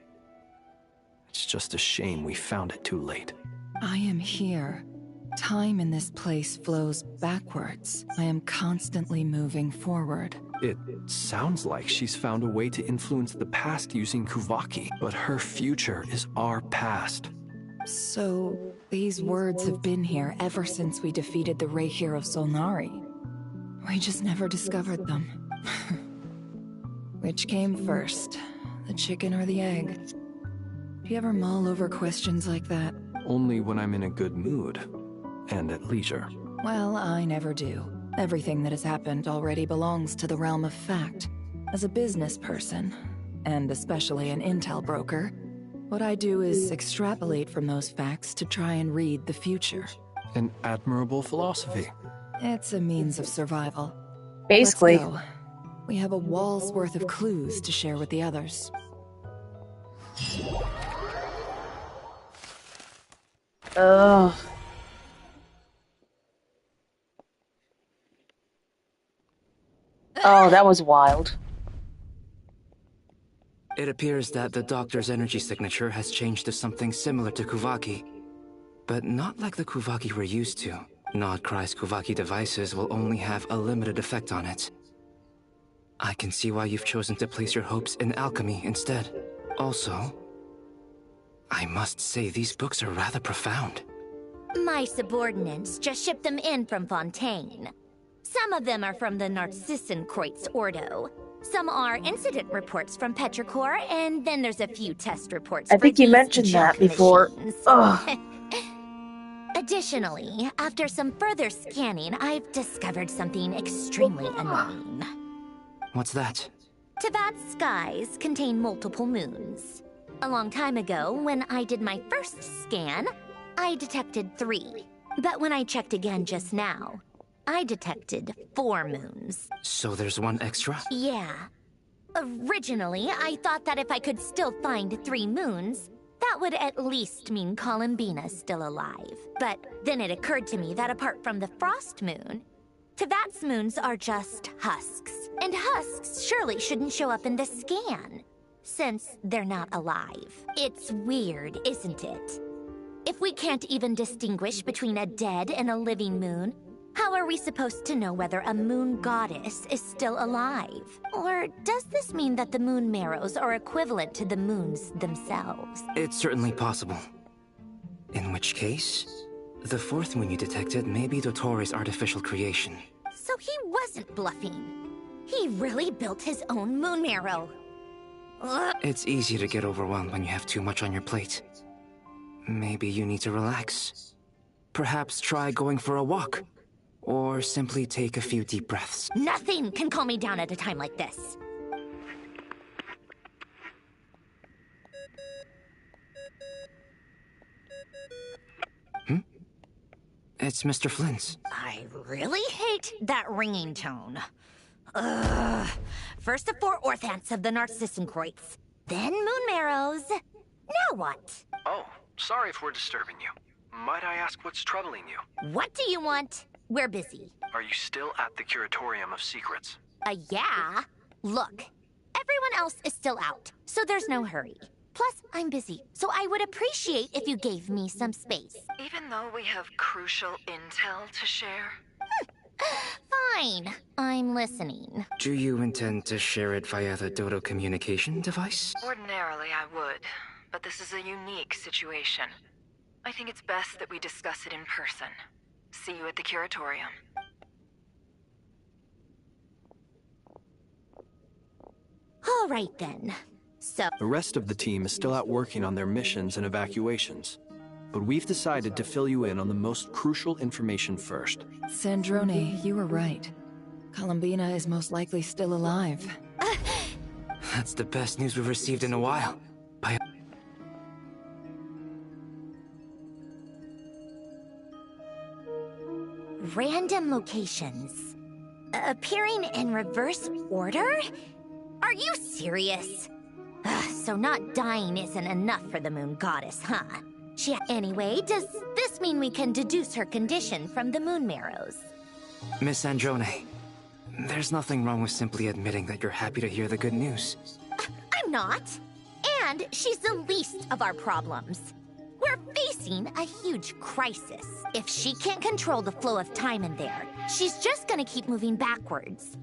It's just a shame we found it too late. I am here. Time in this place flows backwards. I am constantly moving forward. It sounds like she's found a way to influence the past using Kuvaki, but her future is our past. So, these words have been here ever since we defeated the Ray Hero Solnari. We just never discovered them. Which came first, the chicken or the egg? Do you ever mull over questions like that? Only when I'm in a good mood. And at leisure. Well, I never do. Everything that has happened already belongs to the realm of fact. As a business person, and especially an intel broker, what I do is extrapolate from those facts to try and read the future. An admirable philosophy. It's a means of survival. Basically. Let's go. We have a wall's worth of clues to share with the others. Ugh. Oh, that was wild. It appears that the doctor's energy signature has changed to something similar to Kuvaki, but not like the Kuvaki we're used to. Not Krai's Kuvaki devices will only have a limited effect on it. I can see why you've chosen to place your hopes in alchemy instead. Also, I must say these books are rather profound. My subordinates just shipped them in from Fontaine. Some of them are from the Narcissan Kreutz Ordo. Some are incident reports from Petrichor, and then there's a few test reports. I think you mentioned that before. Ugh. Additionally, after some further scanning, I've discovered something extremely annoying. What's that? Teyvat's skies contain multiple moons. A long time ago, when I did my first scan, I detected 3. But when I checked again just now, I detected 4 moons. So there's one extra? Yeah. Originally, I thought that if I could still find 3 moons, that would at least mean Columbina's still alive. But then it occurred to me that apart from the frost moon, Teyvat's moons are just husks. And husks surely shouldn't show up in the scan, since they're not alive. It's weird, isn't it? If we can't even distinguish between a dead and a living moon, how are we supposed to know whether a moon goddess is still alive? Or does this mean that the moon marrows are equivalent to the moons themselves? It's certainly possible. In which case, the 4th moon you detected may be Dottores' artificial creation. So he wasn't bluffing. He really built his own moon marrow. Ugh. It's easy to get overwhelmed when you have too much on your plate. Maybe you need to relax. Perhaps try going for a walk. Or simply take a few deep breaths. Nothing can calm me down at a time like this. It's Mr. Flint's. I really hate that ringing tone. Ugh. First the 4 orthants of the Narcissenkreuz, then moon marrows. Now what? Oh, sorry if we're disturbing you. Might I ask what's troubling you? What do you want? We're busy. Are you still at the Curatorium of Secrets? Yeah. Look, everyone else is still out, so there's no hurry. Plus, I'm busy, so I would appreciate if you gave me some space. Even though we have crucial intel to share? Fine. I'm listening. Do you intend to share it via the Dodo communication device? Ordinarily, I would, but this is a unique situation. I think it's best that we discuss it in person. See you at the Curatorium. All right, then. So... The rest of the team is still out working on their missions and evacuations. But we've decided to fill you in on the most crucial information first. Sandrone, you were right. Columbina is most likely still alive. That's the best news we've received in a while. By Random locations. Appearing in reverse order? Are you serious? So not dying isn't enough for the moon goddess, huh? Anyway, does this mean we can deduce her condition from the moon marrows? Miss Sandrone, there's nothing wrong with simply admitting that you're happy to hear the good news. I'm not. And she's the least of our problems. We're facing a huge crisis. If she can't control the flow of time in there, she's just gonna keep moving backwards.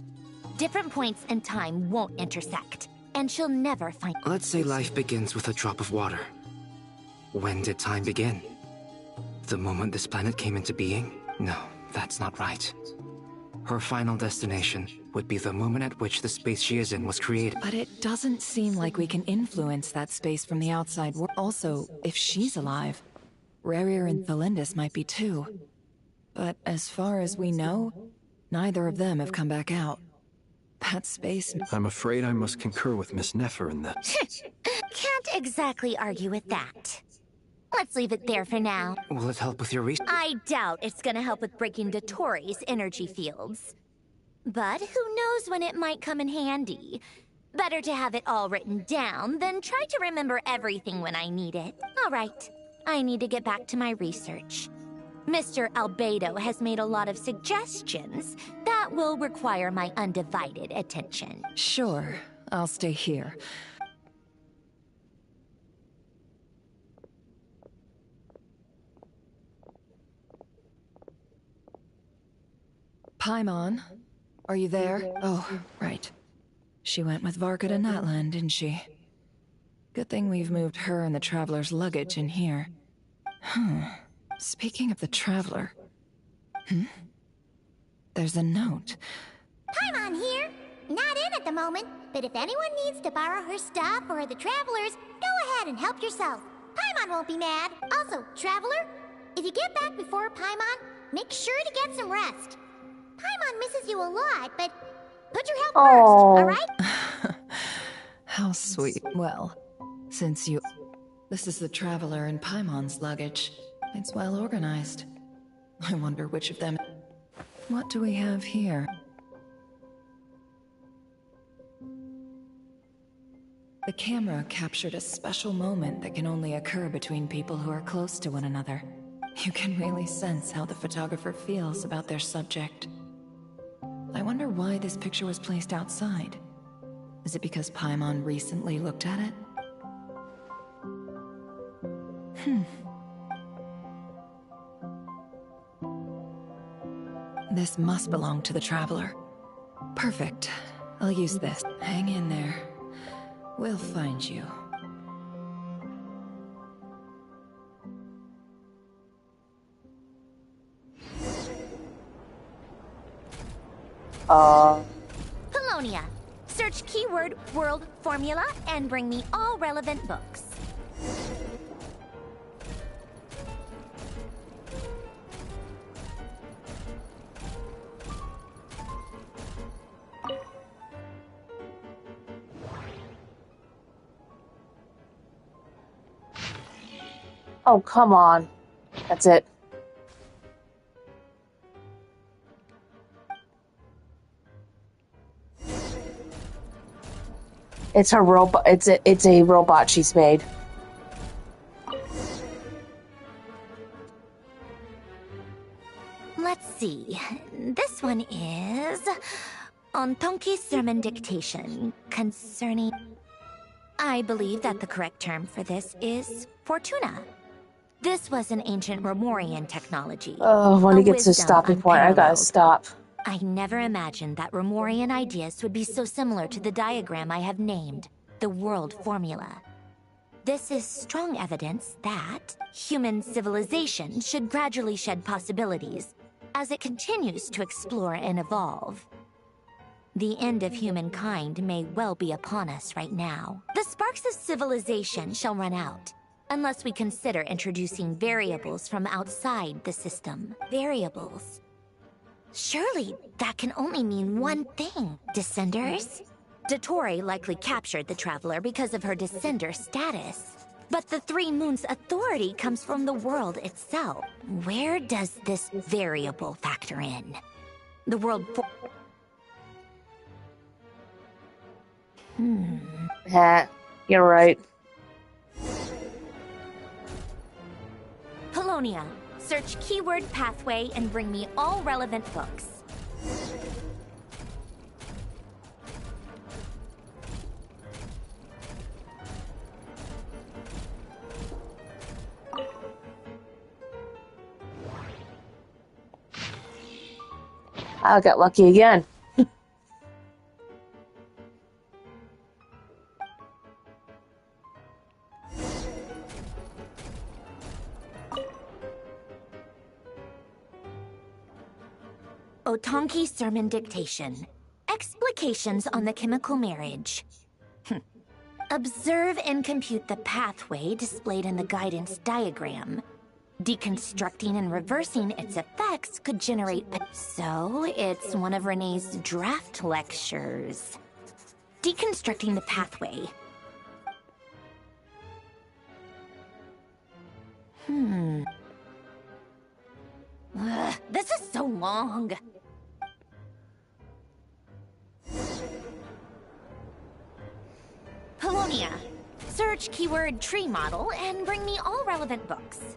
Different points in time won't intersect, and she'll never find... Let's say life begins with a drop of water. When did time begin? The moment this planet came into being? No, that's not right. Her final destination would be the moment at which the space she is in was created. But it doesn't seem like we can influence that space from the outside world. Also, if she's alive, Rerir and Thelindis might be too. But as far as we know, neither of them have come back out. That space... I'm afraid I must concur with Miss Nefer in that. Can't exactly argue with that. Let's leave it there for now. Will it help with your research? I doubt it's gonna help with breaking Dottores' energy fields. But who knows when it might come in handy. Better to have it all written down than try to remember everything when I need it. All right, I need to get back to my research. Mr. Albedo has made a lot of suggestions that will require my undivided attention. Sure, I'll stay here. Paimon, are you there? Oh, right. She went with Varka to Natlan, didn't she? Good thing we've moved her and the Traveler's luggage in here. Speaking of the Traveler... There's a note. Paimon here. Not in at the moment, but if anyone needs to borrow her stuff or the Traveler's, go ahead and help yourself. Paimon won't be mad. Also, Traveler, if you get back before Paimon, make sure to get some rest. Paimon misses you a lot, but put your health first, alright? How sweet. Well, since you... This is the Traveler and Paimon's luggage. It's well organized. I wonder which of them... What do we have here? The camera captured a special moment that can only occur between people who are close to one another. You can really sense how the photographer feels about their subject. I wonder why this picture was placed outside. Is it because Paimon recently looked at it? This must belong to the Traveler. Perfect. I'll use this. Hang in there. We'll find you. Polonia. Search keyword world formula and bring me all relevant books. Oh, come on. That's it. It's a robot. It's a robot she's made. Let's see. This one is on Tonki sermon dictation concerning... I believe that the correct term for this is Fortuna. This was an ancient Romorian technology. Oh, when he gets to stopping point, I gotta stop. I never imagined that Romorian ideas would be so similar to the diagram I have named, the world formula. This is strong evidence that human civilization should gradually shed possibilities as it continues to explore and evolve. The end of humankind may well be upon us right now. The sparks of civilization shall run out, unless we consider introducing variables from outside the system. Variables. Surely that can only mean one thing. Descenders? Dottore likely captured the Traveler because of her descender status. But the Three Moons' authority comes from the world itself. Where does this variable factor in? The world You're right. Polonia. Search keyword pathway and bring me all relevant books. I got lucky again. Otonki sermon dictation. Explications on the chemical marriage. Observe and compute the pathway displayed in the guidance diagram. Deconstructing and reversing its effects could generate... So, it's one of Renee's draft lectures. Deconstructing the pathway. This is so long. Polonia. Search keyword tree model and bring me all relevant books.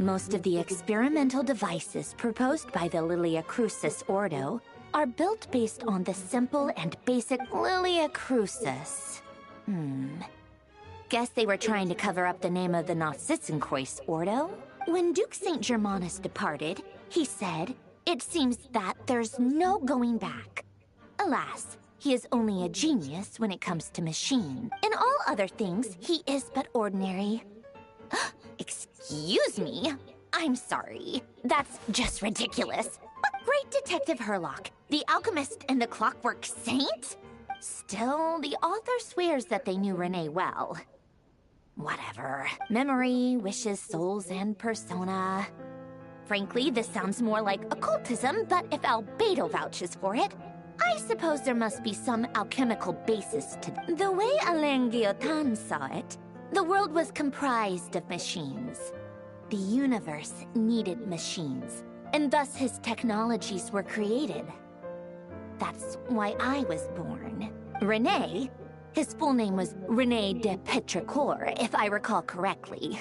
Most of the experimental devices proposed by the Lilia Crucis Ordo are built based on the simple and basic Lilia Crucis. Guess they were trying to cover up the name of the Nautitzenkreuz Ordo? When Duke St. Germanus departed, he said, "It seems that there's no going back." Alas, he is only a genius when it comes to machine. In all other things, he is but ordinary. Excuse me? I'm sorry. That's just ridiculous. But great Detective Herlock, the alchemist and the clockwork saint? Still, the author swears that they knew Renee well. Whatever. Memory, wishes, souls, and persona. Frankly, this sounds more like occultism, but if Albedo vouches for it, I suppose there must be some alchemical basis to it. The way Alain Guillotin saw it, the world was comprised of machines. The universe needed machines, and thus his technologies were created. That's why I was born. Renee, his full name was René de Petrichor, if I recall correctly.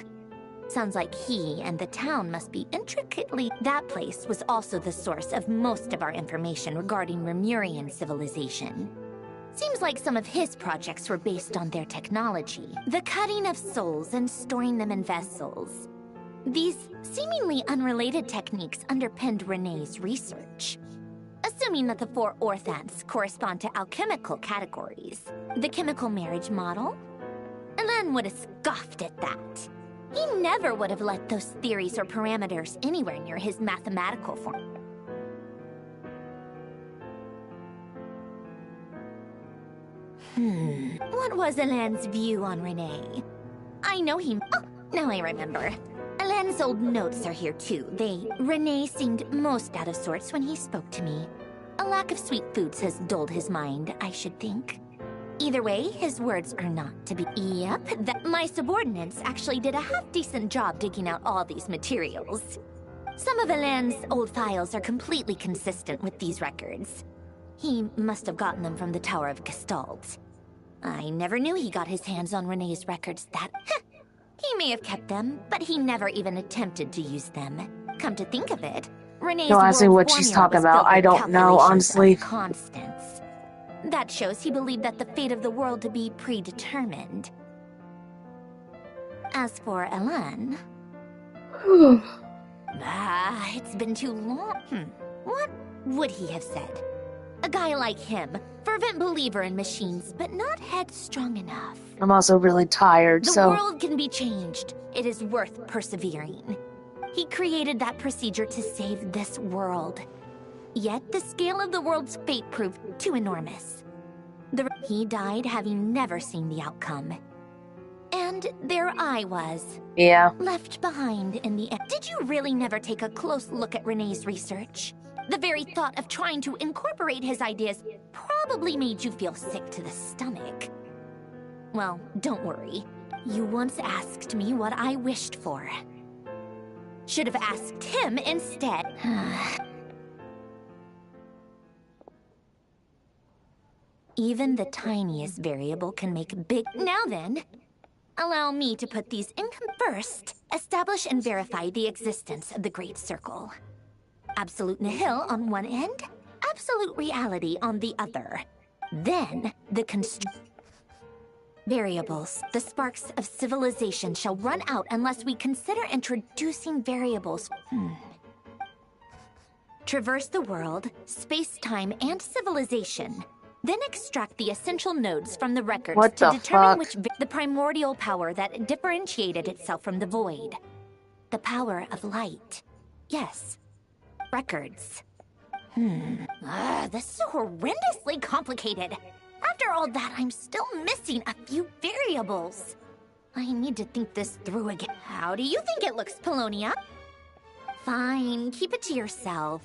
Sounds like he and the town must be intricately... That place was also the source of most of our information regarding Remurian civilization. Seems like some of his projects were based on their technology. The cutting of souls and storing them in vessels. These seemingly unrelated techniques underpinned René's research. Assuming that the 4 orthants correspond to alchemical categories. The chemical marriage model? Alain would have scoffed at that. He never would have let those theories or parameters anywhere near his mathematical form. What was Alain's view on Renee? I know he... Oh, now I remember. Alain's old notes are here too. Renee seemed most out of sorts when he spoke to me. A lack of sweet foods has dulled his mind, I should think. Either way, his words are not to be... Yep, that my subordinates actually did a half-decent job digging out all these materials. Some of Alain's old files are completely consistent with these records. He must have gotten them from the Tower of Gestalt. I never knew he got his hands on Renée's records that... He may have kept them, but he never even attempted to use them. Come to think of it, Renée's no, honestly, world what she's formula talking was about, filled I with don't know, calculations honestly. of constants. That shows he believed that the fate of the world to be predetermined. As for Alain... it's been too long. What would he have said? A guy like him, fervent believer in machines, but not headstrong enough. I'm also really tired, The so... world can be changed. It is worth persevering. He created that procedure to save this world. Yet the scale of the world's fate proved too enormous. He died having never seen the outcome. And there I was. Yeah. Left behind in the end. Did you really never take a close look at Renée's research? The very thought of trying to incorporate his ideas probably made you feel sick to the stomach. Well, don't worry. You once asked me what I wished for. Should have asked him instead. Even the tiniest variable can make big... Now then, allow me to put these in... First, establish and verify the existence of the Great Circle. Absolute nihil on one end, absolute reality on the other. Then, the variables. The sparks of civilization shall run out unless we consider introducing variables. Traverse the world, space-time, and civilization. Then extract the essential nodes from the records to determine which the primordial power that differentiated itself from the void. The power of light. Yes. Records. This is so horrendously complicated. After all that, I'm still missing a few variables. I need to think this through again. How do you think it looks, Polonia? Fine, keep it to yourself.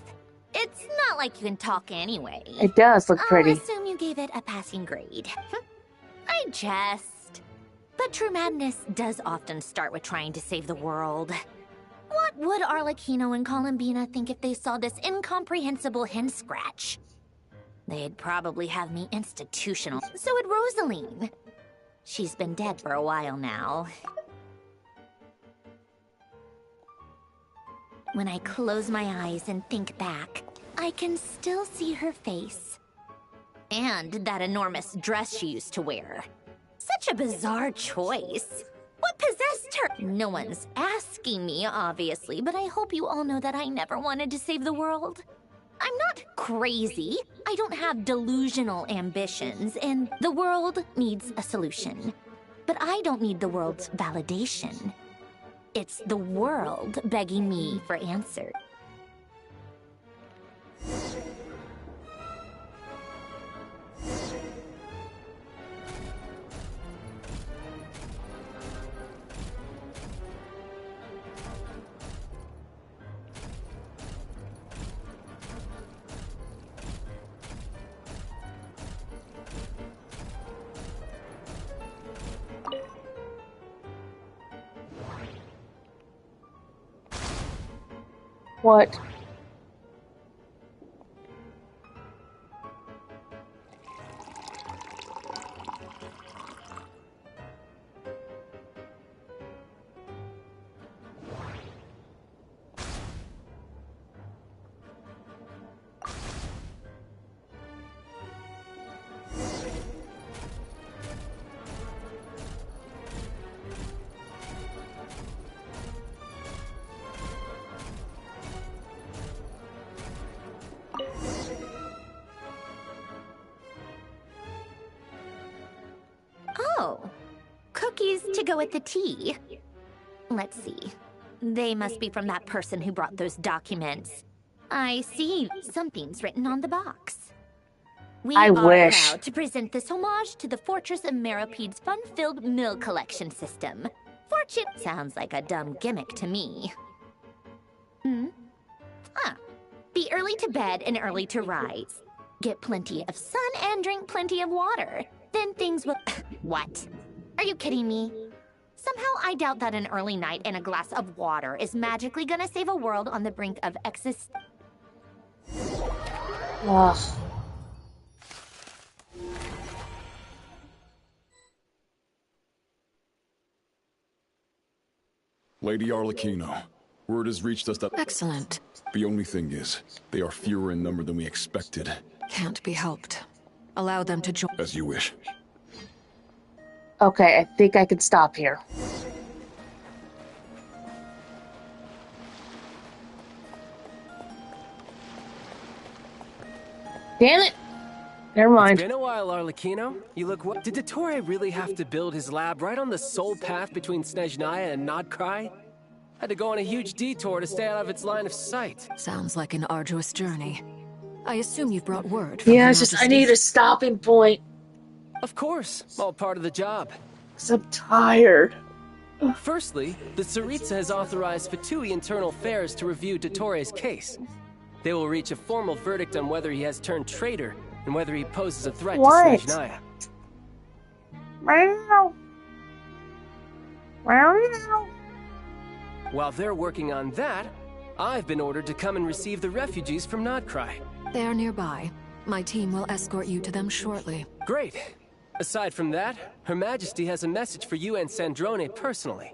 It's not like you can talk anyway. It does look pretty. I'll assume you gave it a passing grade. I jest. But true madness does often start with trying to save the world. What would Arlecchino and Columbina think if they saw this incomprehensible hen scratch? They'd probably have me institutional. So would Rosaline. She's been dead for a while now. When I close my eyes and think back, I can still see her face. And that enormous dress she used to wear. Such a bizarre choice. What possessed her? No one's asking me, obviously, but I hope you all know that I never wanted to save the world. I'm not crazy. I don't have delusional ambitions, and the world needs a solution. But I don't need the world's validation. It's the world begging me for answers. What? Oh, cookies to go with the tea. Let's see. They must be from that person who brought those documents. I see something's written on the box. We are proud to present this homage to the Fortress of Meropede's fun-filled mill collection system. Fortune sounds like a dumb gimmick to me. Be early to bed and early to rise. Get plenty of sun and drink plenty of water. Then things will... What? Are you kidding me? Somehow I doubt that an early night and a glass of water is magically gonna save a world on the brink of Ugh. Lady Arlecchino, word has reached us that... Excellent. The only thing is, they are fewer in number than we expected. Can't be helped. Allow them to join. As you wish. Okay, I think I can stop here. Damn it! Never mind. It's been a while, Arlecchino. You look what? Did Dottore really have to build his lab right on the sole path between Snezhnaya and Krai? Had to go on a huge detour to stay out of its line of sight. Sounds like an arduous journey. I assume you've brought word from Yeah, it's just I need a stopping point. Of course, all part of the job. 'Cause I'm tired. Firstly, the Tsaritsa has authorized Fatui Internal Affairs to review Dottore's case. They will reach a formal verdict on whether he has turned traitor and whether he poses a threat to Snezhnaya. While they're working on that, I've been ordered to come and receive the refugees from Krai. They are nearby. My team will escort you to them shortly. Great. Aside from that, Her Majesty has a message for you and Sandrone personally.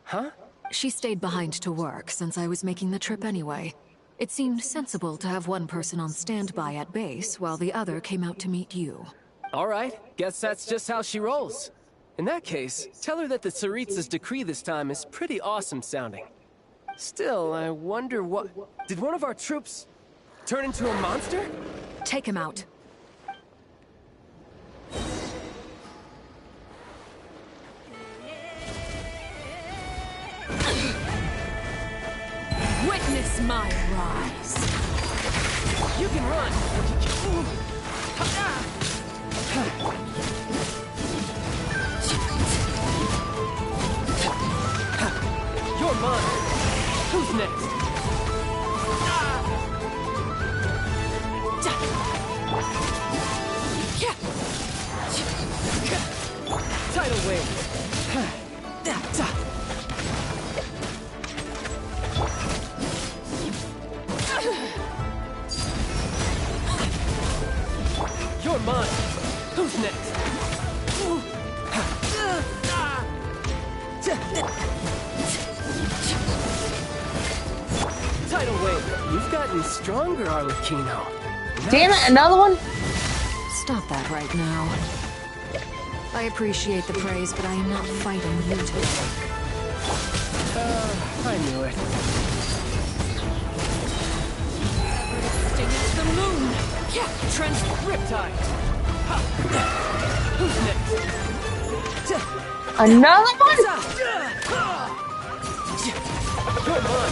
Huh? She stayed behind to work since I was making the trip anyway. It seemed sensible to have one person on standby at base while the other came out to meet you. All right, guess that's just how she rolls. In that case, tell her that the Tsaritsa's decree this time is pretty awesome sounding. Still, I wonder what... Did one of our troops turn into a monster? Take him out. Witness my rise. You can run. You're mine. Who's next? Tidal wave. You're mine. Who's next? Tidal wave. You've gotten stronger, Arlecchino. Damn it, another one? Stop that right now. I appreciate the praise, but I am not fighting you today. I knew it. Sting at the moon! Yeah, Trent's Riptide! Ha. Who's next? Another one? Come on!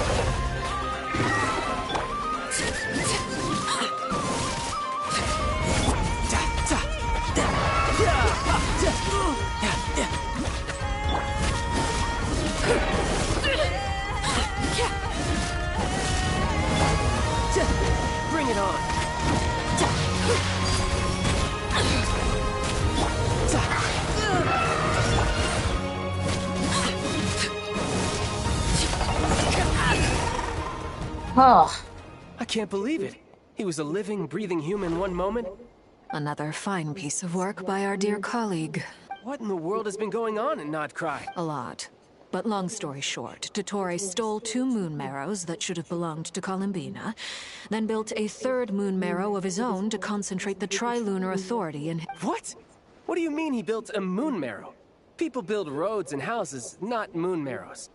Bring it on. Oh. I can't believe it. He was a living, breathing human one moment. Another fine piece of work by our dear colleague. What in the world has been going on in Krai? A lot. But long story short, Dottore stole 2 moon marrows that should have belonged to Columbina, then built a 3rd moon marrow of his own to concentrate the Trilunar Authority in... What? What do you mean he built a moon marrow? People build roads and houses, not moon marrows.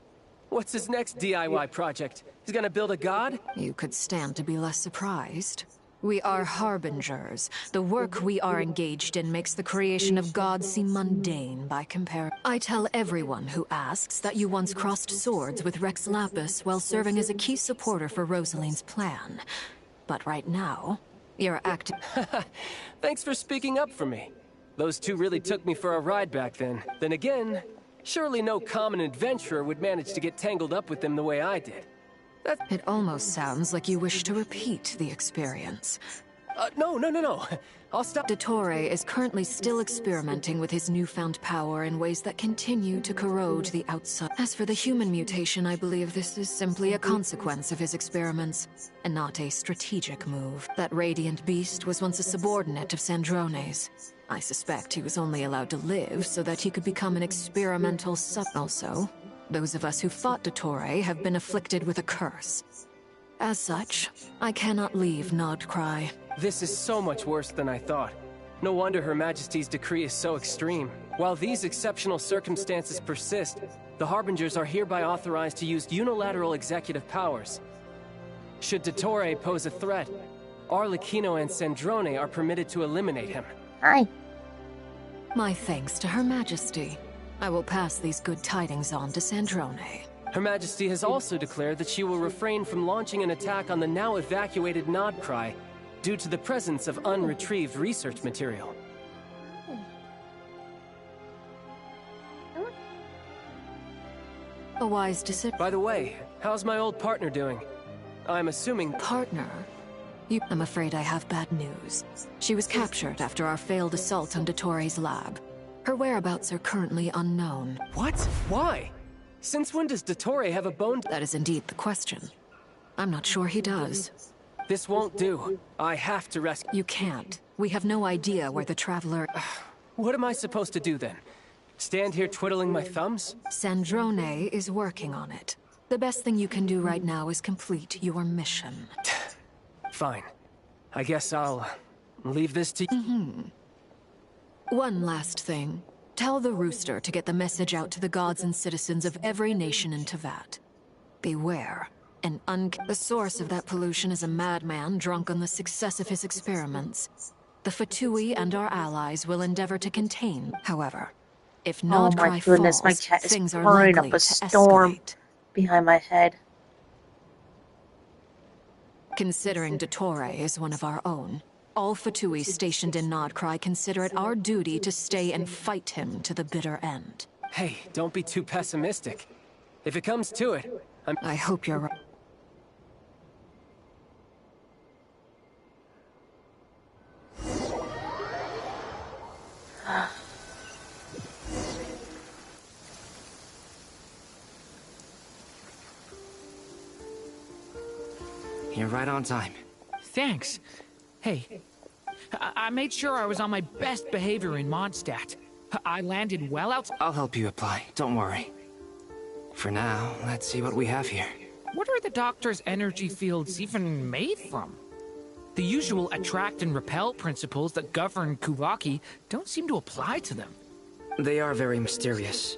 What's his next DIY project? He's gonna build a god? You could stand to be less surprised. We are harbingers. The work we are engaged in makes the creation of gods seem mundane by comparison. I tell everyone who asks that you once crossed swords with Rex Lapis while serving as a key supporter for Rosaline's plan. But right now, you're acting... Thanks for speaking up for me. Those 2 really took me for a ride back then. Then again, surely no common adventurer would manage to get tangled up with them the way I did. It almost sounds like you wish to repeat the experience. No. I'll stop. Dottore is currently still experimenting with his newfound power in ways that continue to corrode the outside. As for the human mutation, I believe this is simply a consequence of his experiments, and not a strategic move. That radiant beast was once a subordinate of Sandrone's. I suspect he was only allowed to live so that he could become an experimental Also, those of us who fought Dottore have been afflicted with a curse. As such, I cannot leave Krai. This is so much worse than I thought. No wonder Her Majesty's decree is so extreme. While these exceptional circumstances persist, the Harbingers are hereby authorized to use unilateral executive powers. Should Dottore pose a threat, Arlecchino and Sandrone are permitted to eliminate him. Hi. My thanks to Her Majesty. I will pass these good tidings on to Sandrone. Her Majesty has also declared that she will refrain from launching an attack on the now evacuated Krai due to the presence of unretrieved research material. A wise decision. By the way, how's my old partner doing? I'm assuming... Partner? I'm afraid I have bad news. She was captured after our failed assault on Dottore's lab. Her whereabouts are currently unknown. What? Why? Since when does Dottore have a bone? That is indeed the question. I'm not sure he does. This won't do. I have to rescue... You can't. We have no idea where the Traveler... What am I supposed to do then? Stand here twiddling my thumbs? Sandrone is working on it. The best thing you can do right now is complete your mission. Fine. I guess I'll leave this to you. One last thing. Tell the Rooster to get the message out to the gods and citizens of every nation in Tevat. Beware. The source of that pollution is a madman drunk on the success of his experiments. The Fatui and our allies will endeavor to contain, however. If Oh my Krai goodness, my falls, cat is things are pouring likely up a to storm escalate. behind my head. Considering Dottore is one of our own, all Fatui stationed in Krai consider it our duty to stay and fight him to the bitter end. Hey, don't be too pessimistic. If it comes to it, I hope you're right. You're right on time. Thanks. Hey, I made sure I was on my best behavior in Mondstadt. I landed well out. I'll help you apply, don't worry. For now, let's see what we have here. What are the Doctor's energy fields even made from? The usual attract and repel principles that govern Kuvaki don't seem to apply to them. They are very mysterious.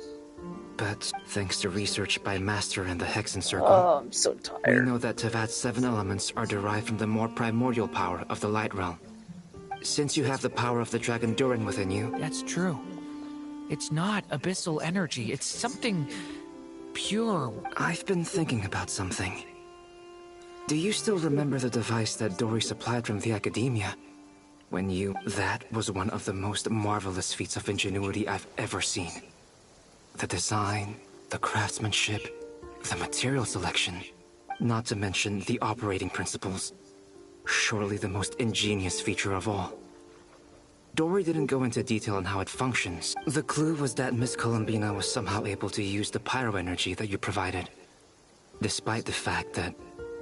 But thanks to research by Master and the Hexen Circle, I'm so tired. We know that Tevat's 7 elements are derived from the more primordial power of the Light Realm. Since you have the power of the Dragon Durin within you... That's true. It's not abyssal energy, it's something pure. I've been thinking about something. Do you still remember the device that Dory supplied from the Academia? That was one of the most marvelous feats of ingenuity I've ever seen. The design, the craftsmanship, the material selection, not to mention the operating principles. Surely the most ingenious feature of all. Dory didn't go into detail on how it functions. The clue was that Miss Columbina was somehow able to use the pyro energy that you provided. Despite the fact that,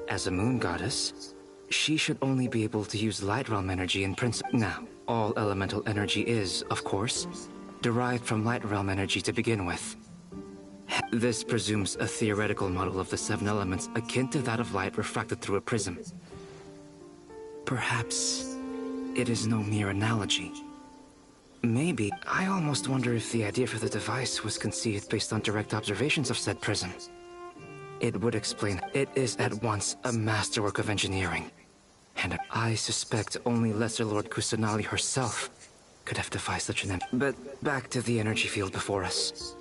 as a moon goddess, she should only be able to use Light Realm energy in principle. Now, all elemental energy is, of course, derived from Light Realm energy to begin with. This presumes a theoretical model of the 7 elements akin to that of light refracted through a prism. Perhaps it is no mere analogy. Maybe, I almost wonder if the idea for the device was conceived based on direct observations of said prism. It would explain it is at once a masterwork of engineering, and I suspect only Lesser Lord Kusanali herself could have devised such an But back to the energy field before us.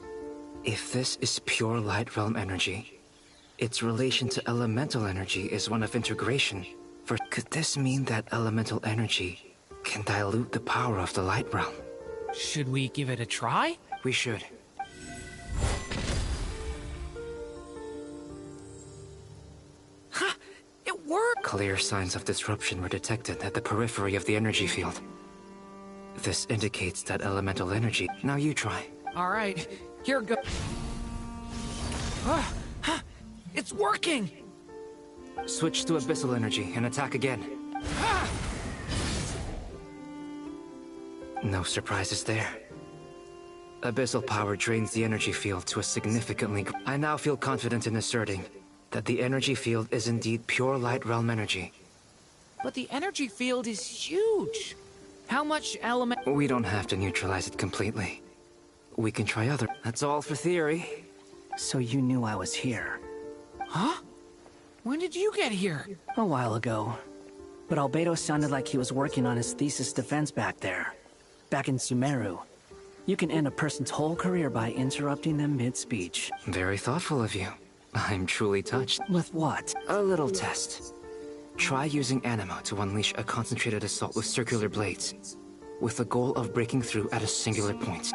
If this is pure Light Realm energy, its relation to elemental energy is one of integration. Could this mean that elemental energy can dilute the power of the Light Realm? Should we give it a try? We should. Ha! It worked! Clear signs of disruption were detected at the periphery of the energy field. This indicates that elemental energy... Now you try. Alright, here goes. It's working! Switch to abyssal energy and attack again. No surprises there. Abyssal power drains the energy field to a significantly... I now feel confident in asserting that the energy field is indeed pure Light Realm energy. But the energy field is huge! How much element... We don't have to neutralize it completely. We can try other... That's all for theory. So you knew I was here? Huh? When did you get here? A while ago. But Albedo sounded like he was working on his thesis defense back there. Back in Sumeru. You can end a person's whole career by interrupting them mid-speech. Very thoughtful of you. I'm truly touched. With what? A little test. Try using Anima to unleash a concentrated assault with circular blades, with the goal of breaking through at a singular point.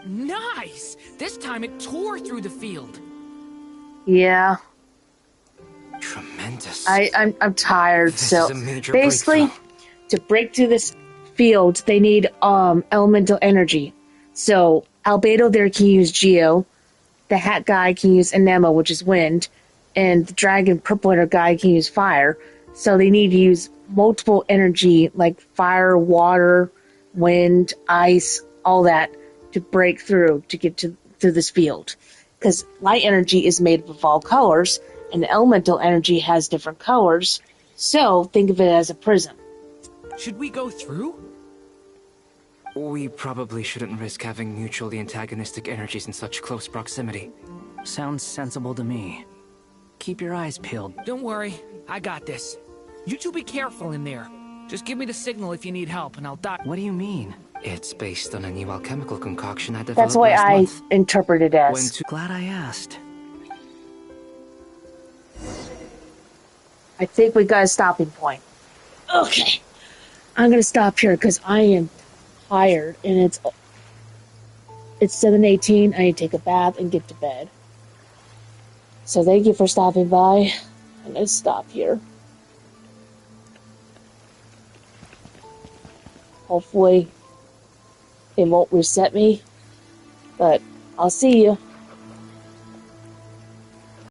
Nice! This time it tore through the field. Yeah. Tremendous. I'm tired, This so is a major basically to break through this field they need elemental energy. So Albedo there can use Geo, the hat guy can use Anema, which is wind, and the dragon purple hair guy can use fire. So they need to use multiple energy like fire, water, wind, ice, all that to break through to get to this field. Because light energy is made up of all colors, and the elemental energy has different colors, so think of it as a prism. Should we go through? We probably shouldn't risk having mutually antagonistic energies in such close proximity. Sounds sensible to me. Keep your eyes peeled. Don't worry, I got this. You two be careful in there. Just give me the signal if you need help, and I'll die. What do you mean? It's based on a new alchemical concoction I developed That's what last I month. interpret it as. Glad I asked. I think we got a stopping point. Okay. I'm going to stop here because I am tired, and it's 7:18. I need to take a bath and get to bed. So thank you for stopping by. I'm going to stop here. Hopefully it won't reset me, but I'll see you.